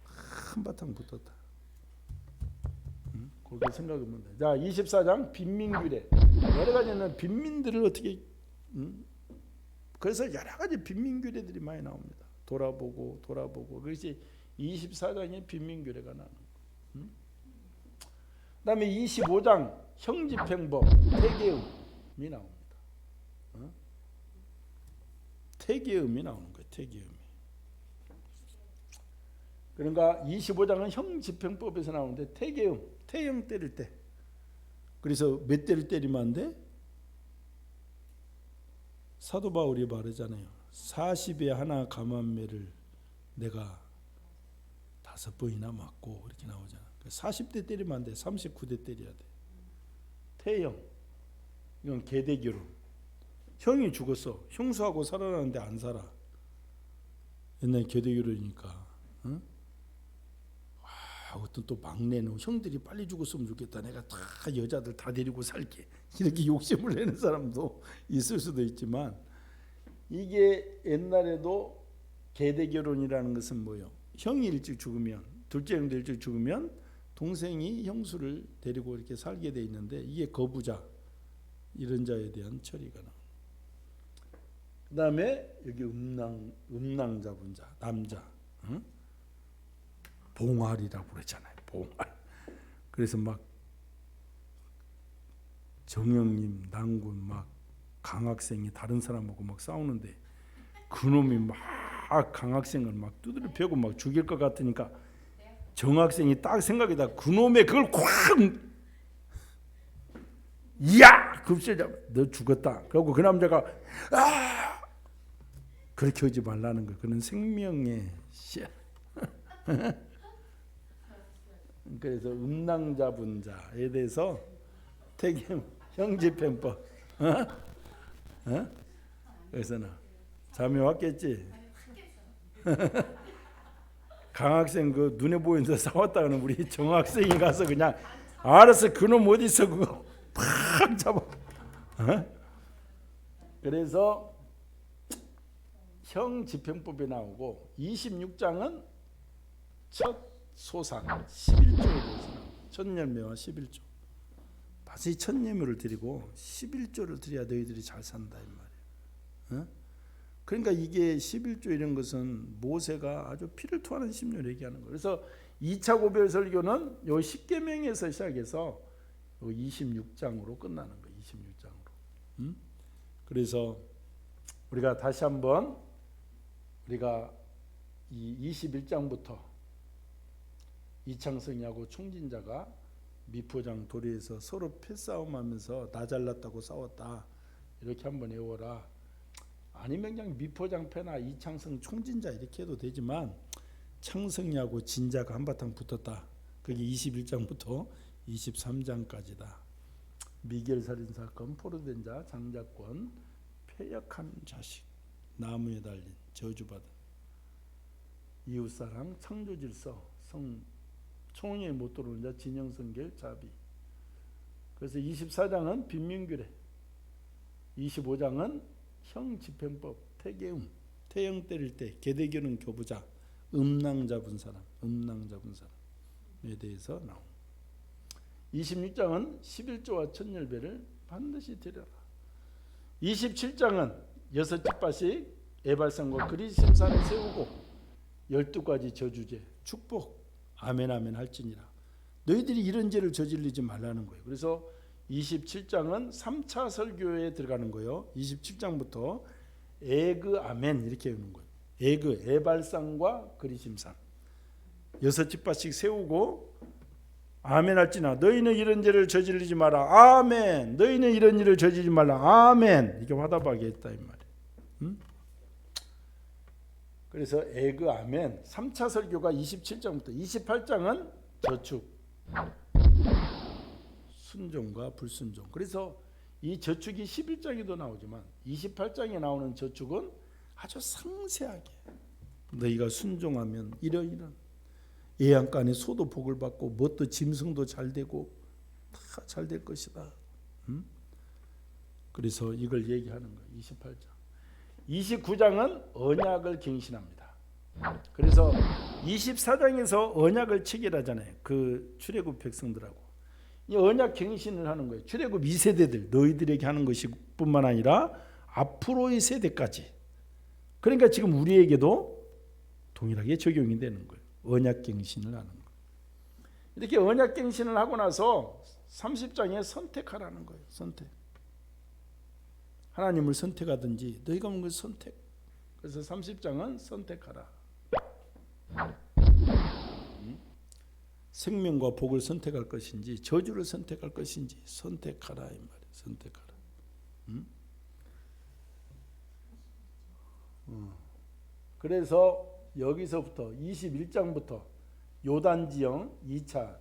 한바탕 붙었다. 그렇게 생각하면 돼. 자, 24장 빈민규례. 여러 가지는 빈민들을 어떻게 그래서 여러 가지 빈민규례들이 많이 나옵니다. 돌아보고 그것이 24장에 빈민규례가 나는 거. 그다음에 25장 형집행법 태계음이 나옵니다. 태계음이 나오는 거예요. 태계음이. 그러니까 25장은 형집행법에서 나오는데 태형 때릴 때. 그래서 몇 대를 때리면 안 돼? 사도 바울이 말하잖아요. 40에 하나 감한매를 내가 5번이나 맞고 이렇게 나오잖아. 40대 때리면 안 돼. 39대 때려야 돼. 태형. 이건 계대결혼. 형이 죽었어. 형수하고 살아나는데 안 살아. 옛날 계대결혼이니까. 응? 어떤 또 막내는 형들이 빨리 죽었으면 좋겠다. 내가 다 여자들 다 데리고 살게. 이렇게 욕심을 내는 사람도 있을 수도 있지만 이게 옛날에도 계대결혼이라는 것은 뭐예요? 형이 일찍 죽으면, 둘째 형도 일찍 죽으면 동생이 형수를 데리고 이렇게 살게 돼 있는데, 이게 거부자, 이런 자에 대한 처리가 나옵니다. 그 다음에 여기 음낭 잡은 자, 남자, 응? 봉활이라고 그러잖아요. 봉활. 그래서 막 정영님, 난군 막 강학생이 다른 사람하고 막 싸우는데 그놈이 막 강학생을 막 두드려 패고 막 죽일 것 같으니까 정학생이 딱 생각이다. 그놈의 그걸 콱, 야! 급시자, 너 죽었다. 그리고 그 남자가 아! 그렇게 하지 말라는 거. 그는 생명의 씨. 그래서 음낭 잡은 자에 대해서 태김 형집행법. 그래서는 잠이 왔겠지. 강학생 그 눈에 보이는데 싸웠다가는 우리 정학생이 가서 그냥 알아서 그놈 어디 있어 그거 팍 잡아. 그래서 형집행법이 나오고 26장은 첫 소상 11조에 대해서 첫 열매와 11조. 다시 첫 예물을 드리고 11조를 드려야 너희들이 잘 산다 이 말이에요. 그러니까 이게 11조 이런 것은 모세가 아주 피를 토하는 심령을 얘기하는 거예요. 그래서 2차 고별 설교는 요 10계명에서 시작해서 요 26장으로 끝나는 거예요. 26장으로. 그래서 우리가 다시 한번 우리가 이 21장부터 이창성이하고 총진자가 미포장 도리에서 서로 패싸움하면서 나 잘났다고 싸웠다. 이렇게 한번 외워라. 아니면 그냥 미포장 패나 이창성 총진자 이렇게 해도 되지만 창성이하고 진자가 한바탕 붙었다. 그게 21장부터 23장까지다. 미겔 살인사건, 포로된 자, 장자권, 폐역한 자식, 나무에 달린 저주받은 이웃사랑, 창조질서, 총회에 못 들어오는 자, 진영성결, 자비. 그래서 24장은 빈민규례, 25장은 형집행법, 태계음, 태형 때릴 때 계대결혼 교부자, 음낭 잡은 사람에 대해서 나옵니다. 26장은 11조와 천열배를 반드시 드려라. 27장은 6집밭이 에발산과 그리심산에 세우고 12가지 저주제, 축복, 아멘 아멘 할지니라. 너희들이 이런 죄를 저지르지 말라는 거예요. 그래서 27장은 3차 설교에 들어가는 거예요. 27장부터 에그 아멘 이렇게 하는 거예요. 에그 에발산과 그리심산 6집밭씩 세우고 아멘 할지나 너희는 이런 죄를 저지르지 마라. 아멘. 너희는 이런 일을 저지르지 말라. 아멘. 이게 화답하게 했다 이 말이에요. 그래서 에그 아멘 3차 설교가 27장부터 28장은 저축, 순종과 불순종. 그래서 이 저축이 11장에도 나오지만 28장에 나오는 저축은 아주 상세하게 너희가 순종하면 이런 예양간에 소도 복을 받고 뭣도 짐승도 잘 되고 다 잘 될 것이다. 그래서 이걸 얘기하는 거예요. 28장. 29장은 언약을 갱신합니다. 그래서 24장에서 언약을 체결하잖아요. 그 출애굽 백성들하고 이 언약 갱신을 하는 거예요. 출애굽 2세대들 너희들에게 하는 것이 뿐만 아니라 앞으로의 세대까지. 그러니까 지금 우리에게도 동일하게 적용이 되는 거예요. 언약 갱신을 하는 거예요. 이렇게 언약 갱신을 하고 나서 30장에 선택하라는 거예요. 선택. 하나님을 선택하든지 너희가 먹은 선택. 그래서 30장은 선택하라. 생명과 복을 선택할 것인지 저주를 선택할 것인지 선택하라 이 말이에요. 선택하라. 그래서 여기서부터 21장부터 요단지형 2차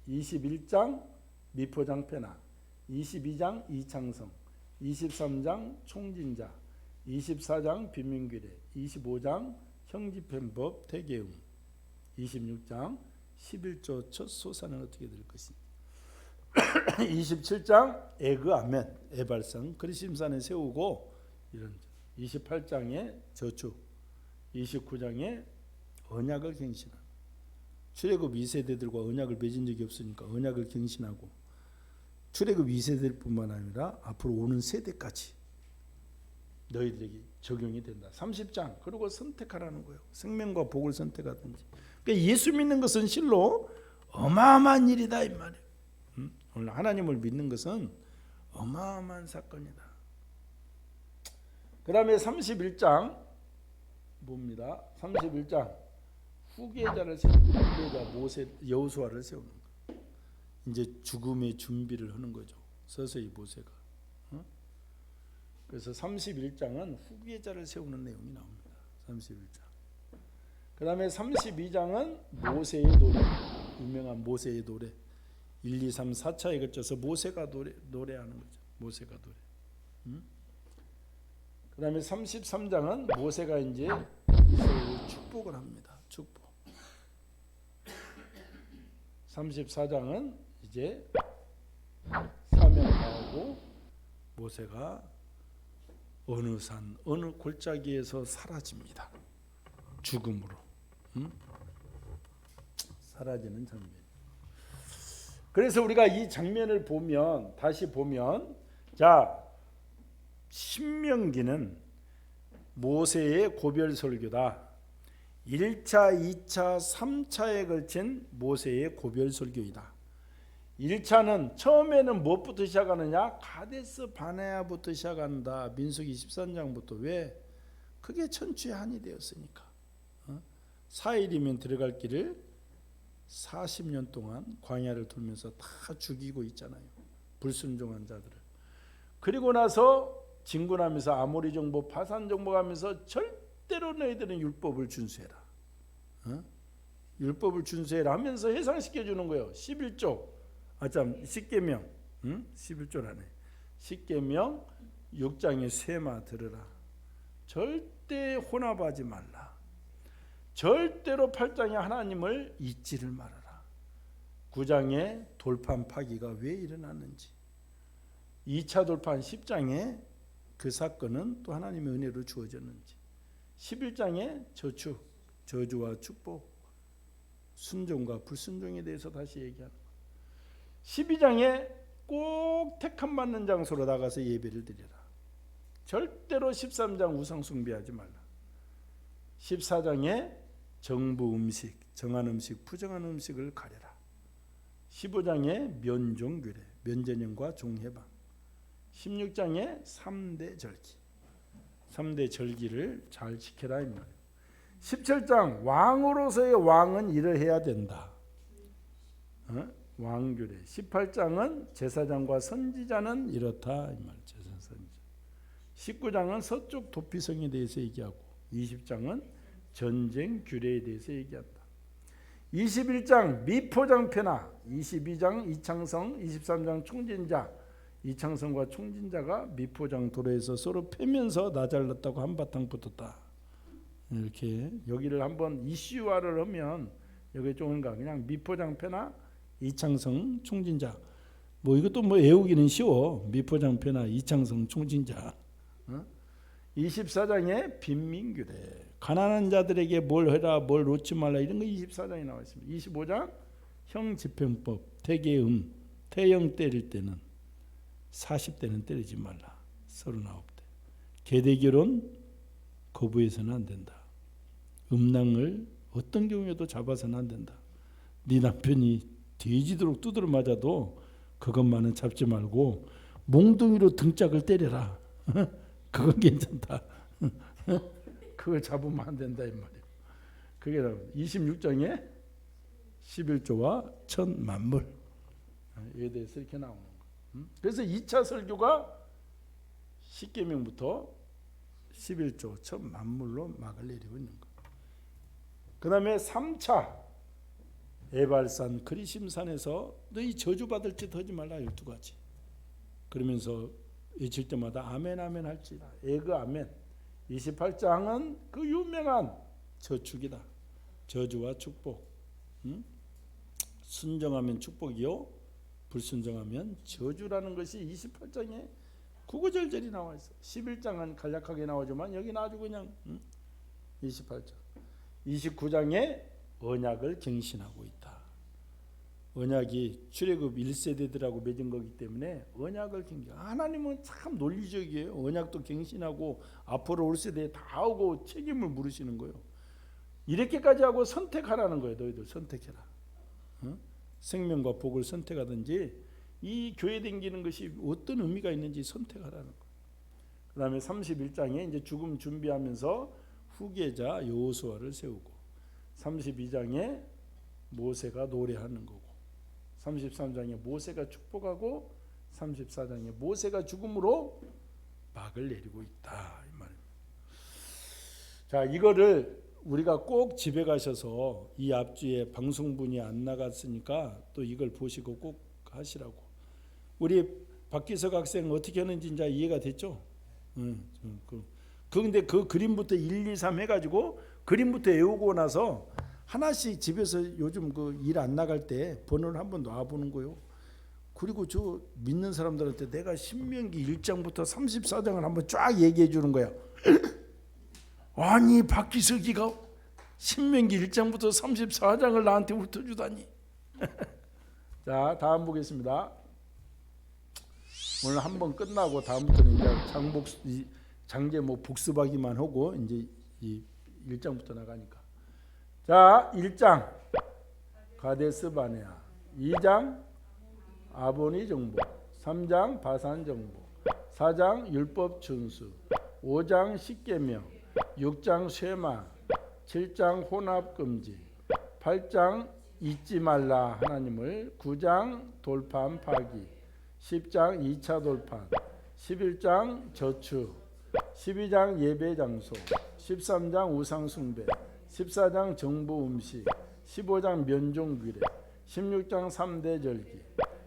21장 미포장 패나 22장 이창성 23장 총진자 24장 빈민규례 25장 형집행법 태계음 26장 11조 첫 소사는 어떻게 될 것인지 27장 에그 아멘 에발산 그리심산에 세우고 이런 28장의 저축 29장에 언약을 갱신하는, 출애굽 2세대들과 언약을 맺은 적이 없으니까 언약을 갱신하고, 출애굽 2세대뿐만 아니라 앞으로 오는 세대까지 너희들에게 적용이 된다. 30장. 그리고 선택하라는 거예요. 생명과 복을 선택하든지. 그러니까 예수 믿는 것은 실로 어마어마한 일이다 이 말이에요. 오늘 하나님을 믿는 것은 어마어마한 사건이다. 그 다음에 31장 봅니다. 31장 후계자를 세우는, 후계자 모세 여호수아를 세우는 거. 이제 죽음의 준비를 하는 거죠. 서서히 모세가. 그래서 31장은 후계자를 세우는 내용이 나옵니다. 31장. 그 다음에 32장은 모세의 노래, 유명한 모세의 노래. 1, 2, 3, 4차에 걸쳐서 모세가 노래하는 거죠. 모세가 노래. 그 다음에 33장은 모세가 이제 이스라엘을 축복을 합니다. 축복. 34장은 이제 사명 다하고 모세가 어느 산 어느 골짜기에서 사라집니다. 죽음으로. 사라지는 장면. 그래서 우리가 이 장면을 보면, 다시 보면, 자, 신명기는 모세의 고별 설교다. 1차, 2차, 3차에 걸친 모세의 고별 설교이다. 1차는 처음에는 무엇부터 시작하느냐? 가데스 바네아부터 시작한다. 민수기 13장부터. 왜? 그게 천추의 한이 되었으니까. 4일이면 들어갈 길을 40년 동안 광야를 돌면서 다 죽이고 있잖아요. 불순종한 자들을. 그리고 나서 진군하면서 아모리 정복, 바산 정복하면서 절대로 너희들은 율법을 준수해라. 율법을 준수해라 하면서 해상시켜 주는 거예요. 11조. 참 10계명. 11조라네. 10계명 6장의 쇠마 들으라. 절대 혼합하지 말라. 절대로 8장에 하나님을 잊지를 말아라. 9장에 돌판 파기가 왜 일어났는지, 2차 돌판 10장에 그 사건은 또 하나님의 은혜로 주어졌는지, 11장에 저축, 저주와 축복, 순종과 불순종에 대해서 다시 얘기하는 거. 12장에 꼭 택함 받는 장소로 나가서 예배를 드리라. 절대로 13장 우상 숭배하지 말라. 14장에 정부 음식, 정한 음식, 부정한 음식을 가려라. 15장에 면종규례, 면제년과 종해방. 16장에 3대 절기, 3대 절기를 잘 지켜라 이 말이에요. 17장 왕으로서의 왕은 이를 해야 된다. 왕규례. 18장은 제사장과 선지자는 이렇다 이 말이에요. 제사장, 선지자. 19장은 서쪽 도피성에 대해서 얘기하고, 20장은 전쟁 규례에 대해서 얘기한다. 21장 미포장패나, 22장 이창성, 23장 총진자. 이창성과 총진자가 미포장 도로에서 서로 패면서 나잘났다고 한바탕 붙었다. 이렇게 여기를 한번 이슈화를 하면 여기 좋은가? 그냥 미포장패나 이창성 총진자. 뭐 이것도 뭐 외우기는 쉬워. 미포장패나 이창성 총진자. 24장에 빈민규례. 가난한 자들에게 뭘 해라, 뭘 놓지 말라, 이런 거 24장에 나와 있습니다. 25장 형집행법, 태계음, 태형 때릴 때는 40대는 때리지 말라. 39대. 계대결혼 거부해서는 안 된다. 음낭을 어떤 경우에도 잡아서는 안 된다. 네 남편이 돼지도록 두드려 맞아도 그것만은 잡지 말고 몽둥이로 등짝을 때려라. 그건 괜찮다. 그걸 잡으면 안 된다 이 말이에요. 그게 26장에 11조와 천 만물에 대해서 이렇게 나오는 거. 그래서 2차 설교가 10계명부터 11조 천 만물로 막을 내리고 있는 거. 그 다음에 3차 에발산 그리심산에서 너희 저주받을 짓 하지 말라 12가지. 그러면서 외칠 때마다 아멘 아멘 할지라. 에그 아멘. 28장은 그 유명한 저축이다. 저주와 축복. 순정하면 축복이요, 불순정하면 저주라는 것이 28장에 구구절절히 나와 있어. 11장은 간략하게 나오지만 여기는 아주 그냥 28장. 29장에 언약을 갱신하고 있다. 언약이 출애굽 1세대들하고 맺은 거기 때문에 언약을 갱신. 하나님은 참 논리적이에요. 언약도 갱신하고 앞으로 올 세대에 다 오고 책임을 물으시는 거예요. 이렇게까지 하고 선택하라는 거예요. 너희들 선택해라. 생명과 복을 선택하든지 이 교회 다니는 것이 어떤 의미가 있는지 선택하라는 거예요. 그 다음에 31장에 이제 죽음 준비하면서 후계자 여호수아를 세우고, 32장에 모세가 노래하는 거고, 33장에 모세가 축복하고, 34장에 모세가 죽음으로 막을 내리고 있다 이 말입니다. 자, 이거를 우리가 꼭 집에 가셔서 이 앞주에 방송분이 안 나갔으니까 또 이걸 보시고 꼭 하시라고. 우리 박기석 학생 어떻게 하는지 이제 이해가 됐죠? 근데 그 그림부터 1, 2, 3 해가지고 그림부터 외우고 나서 하나씩 집에서 요즘 그 일 안 나갈 때 번호를 한번 놔보는 거요. 그리고 저 믿는 사람들한테 내가 신명기 1장부터 34장을 한번 쫙 얘기해 주는 거야. 아니 박기석이가 신명기 1장부터 34장을 나한테 훑어주다니. 자, 다음 보겠습니다. 오늘 한번 끝나고 다음부터는 이제 장제 뭐 복습하기만 하고 이제 이 1장부터 나가니까. 자, 1장 가데스 바네아, 2장 아보니 정복, 3장 바산 정복, 4장 율법 준수, 5장 십계명, 6장 쇠마, 7장 혼합 금지, 8장 잊지 말라 하나님을, 9장 돌판 파기, 10장 2차 돌판, 11장 저축, 12장 예배 장소, 13장 우상 숭배, 14장 정부 음식, 15장 면종 규례, 16장 3대 절기,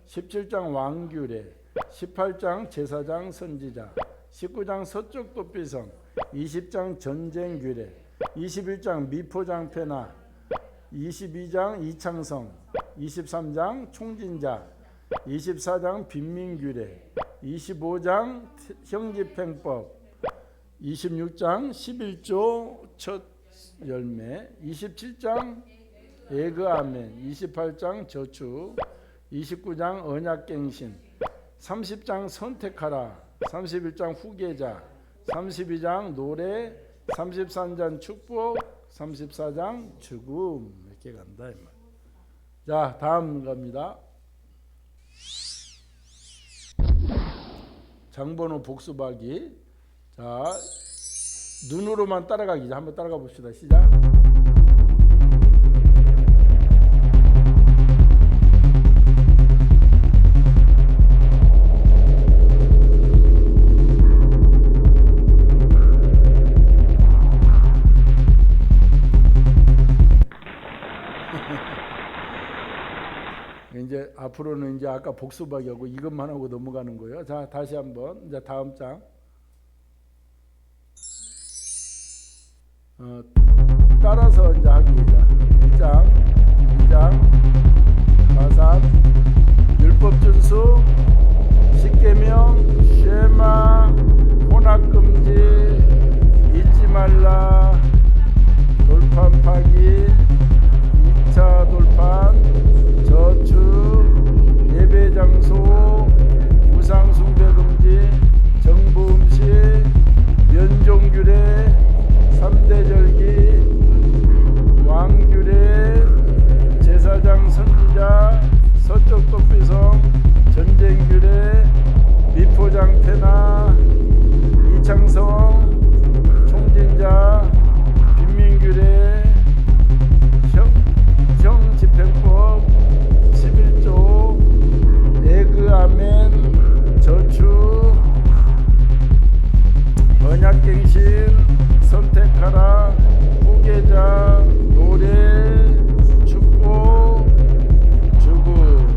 17장 왕규례, 18장 제사장 선지자, 19장 서쪽 도피성, 20장 전쟁 규례, 21장 미포장 폐나, 22장 이창성, 23장 총진자, 24장 빈민규례, 25장 형집행법, 26장 11조 첫 열매, 27장 에그아멘, 28장 저축, 29장 언약갱신, 30장 선택하라, 31장 후계자, 32장 노래, 33장 축복, 34장 죽음. 이렇게 간다 이 말. 자, 다음 갑니다. 장번호 복습하기. 자, 눈으로만 따라가기. 한번 따라가 봅시다. 시작. 이제 앞으로는 이제 아까 복습하기 하고 이것만 하고 넘어가는 거예요. 자, 다시 한번 이제 다음 장. 따라서 이제 하기. 자, 1장, 2장, 가산, 율법 준수, 십계명, 쉐마, 혼합 금지, 잊지 말라, 돌판 파기, 2차 돌판, 저축, 예배 장소, 우상 숭배 금지, 정부 음식, 면종 규례, 3대 절기, 왕규례, 제사장 선지자, 서쪽 도피성, 전쟁 규례, 미포장 폐나, 이창성, 총진자, 빈민규례, 형집행법, 11조, 에그아멘, 저축, 언약갱신, 선택하라, 후계자, 노래, 축복, 죽음.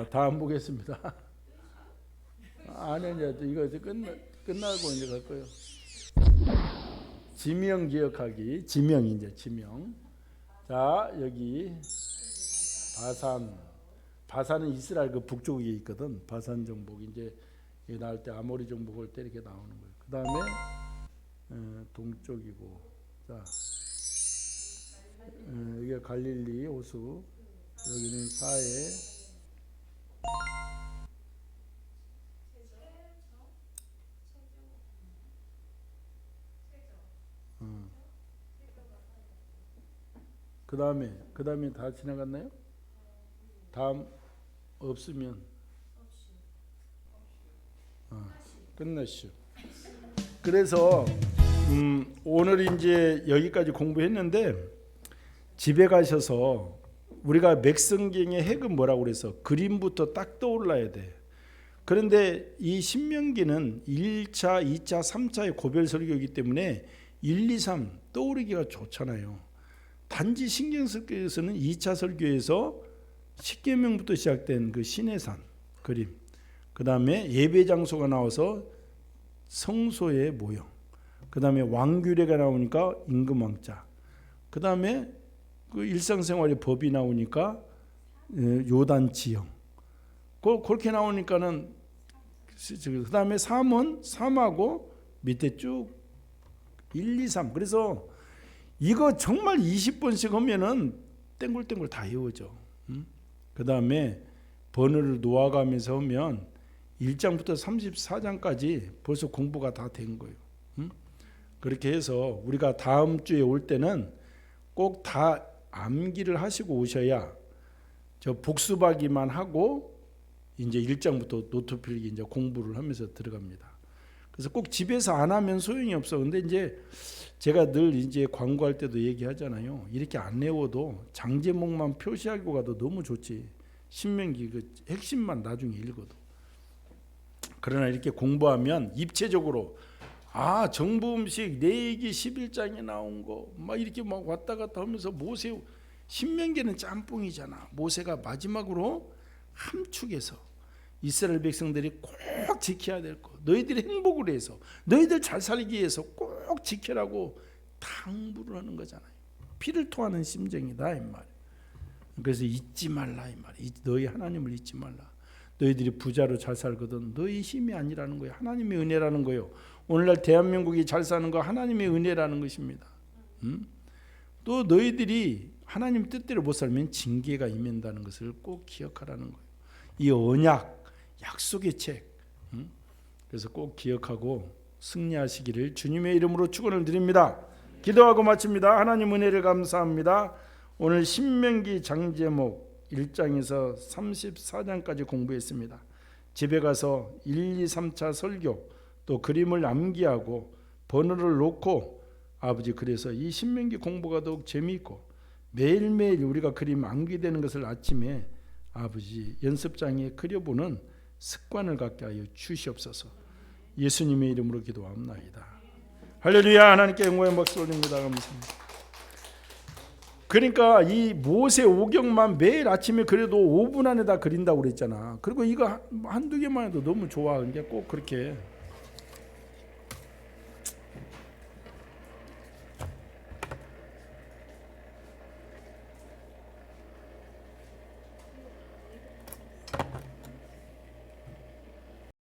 다음 보겠습니다. 아니 이제 이거 이제 끝나고 이제 갈 거예요. 지명 기억하기. 지명 이제 지명. 자, 여기 바산은 이스라엘 그 북쪽에 있거든. 바산 정복. 이제 이 나올 때 아모리 정복 올 때 이렇게 나오는 거예요. 그 다음에 동쪽이고, 자 이게 갈릴리 호수, 여기는 사해, 그 다음에 다 지나갔나요? 다음 없으면 끝났슈. 그래서 오늘 이제 여기까지 공부했는데 집에 가셔서 우리가 맥성경의 핵은 뭐라고 그래서 그림부터 딱 떠올라야 돼. 그런데 이 신명기는 1차, 2차, 3차의 고별 설교이기 때문에 1, 2, 3 떠오르기가 좋잖아요. 단지 신경설교에서는 2차 설교에서 십계명부터 시작된 그 시내산 그림, 그 다음에 예배 장소가 나와서 성소의 모형, 그 다음에 왕규례가 나오니까 임금왕자, 그 다음에 그 일상생활의 법이 나오니까 요단 지형, 그렇게 나오니까는 그 다음에 3은 3하고 밑에 쭉 1, 2, 3. 그래서 이거 정말 20번씩 하면은 땡굴땡굴 다 외워져. 그 다음에 번호를 놓아가면서 하면 1장부터 34장까지 벌써 공부가 다 된 거예요. 그렇게 해서 우리가 다음 주에 올 때는 꼭 다 암기를 하시고 오셔야 저 복습하기만 하고 이제 1장부터 노트 필기 이제 공부를 하면서 들어갑니다. 그래서 꼭 집에서 안 하면 소용이 없어. 근데 이제 제가 늘 이제 광고할 때도 얘기하잖아요. 이렇게 안 외워도 장제목만 표시하고 가도 너무 좋지. 신명기 그 핵심만 나중에 읽어도. 그러나 이렇게 공부하면 입체적으로 정부 음식 레위기 11장에 나온 거 막 이렇게 막 왔다 갔다 하면서 모세, 신명기는 짬뽕이잖아. 모세가 마지막으로 함축해서 이스라엘 백성들이 꼭 지켜야 될 것, 너희들이 행복을 위해서, 너희들 잘 살기 위해서 꼭 지켜라고 당부를 하는 거잖아요. 피를 토하는 심정이다 이 말. 그래서 잊지 말라 이 말. 너희 하나님을 잊지 말라. 너희들이 부자로 잘 살거든 너희 힘이 아니라는 거예요. 하나님의 은혜라는 거예요. 오늘날 대한민국이 잘 사는 거 하나님의 은혜라는 것입니다. 또 너희들이 하나님 뜻대로 못 살면 징계가 임한다는 것을 꼭 기억하라는 거예요. 이 언약, 약속의 책. 그래서 꼭 기억하고 승리하시기를 주님의 이름으로 축원을 드립니다. 기도하고 마칩니다. 하나님 은혜를 감사합니다. 오늘 신명기 장제목 1장에서 34장까지 공부했습니다. 집에 가서 1, 2, 3차 설교 또 그림을 암기하고 번호를 놓고 아버지 그래서 이 신명기 공부가 더욱 재미있고 매일매일 우리가 그림 암기되는 것을 아침에 아버지 연습장에 그려보는 습관을 갖게 하여 주시옵소서. 예수님의 이름으로 기도합나이다. 할렐루야. 하나님께 영광의 박수 올립니다. 감사합니다. 그러니까 이 모세 오경만 매일 아침에 그래도 5분 안에 다 그린다고 그랬잖아. 그리고 이거 한두 개만 해도 너무 좋아. 그러니까 꼭 그렇게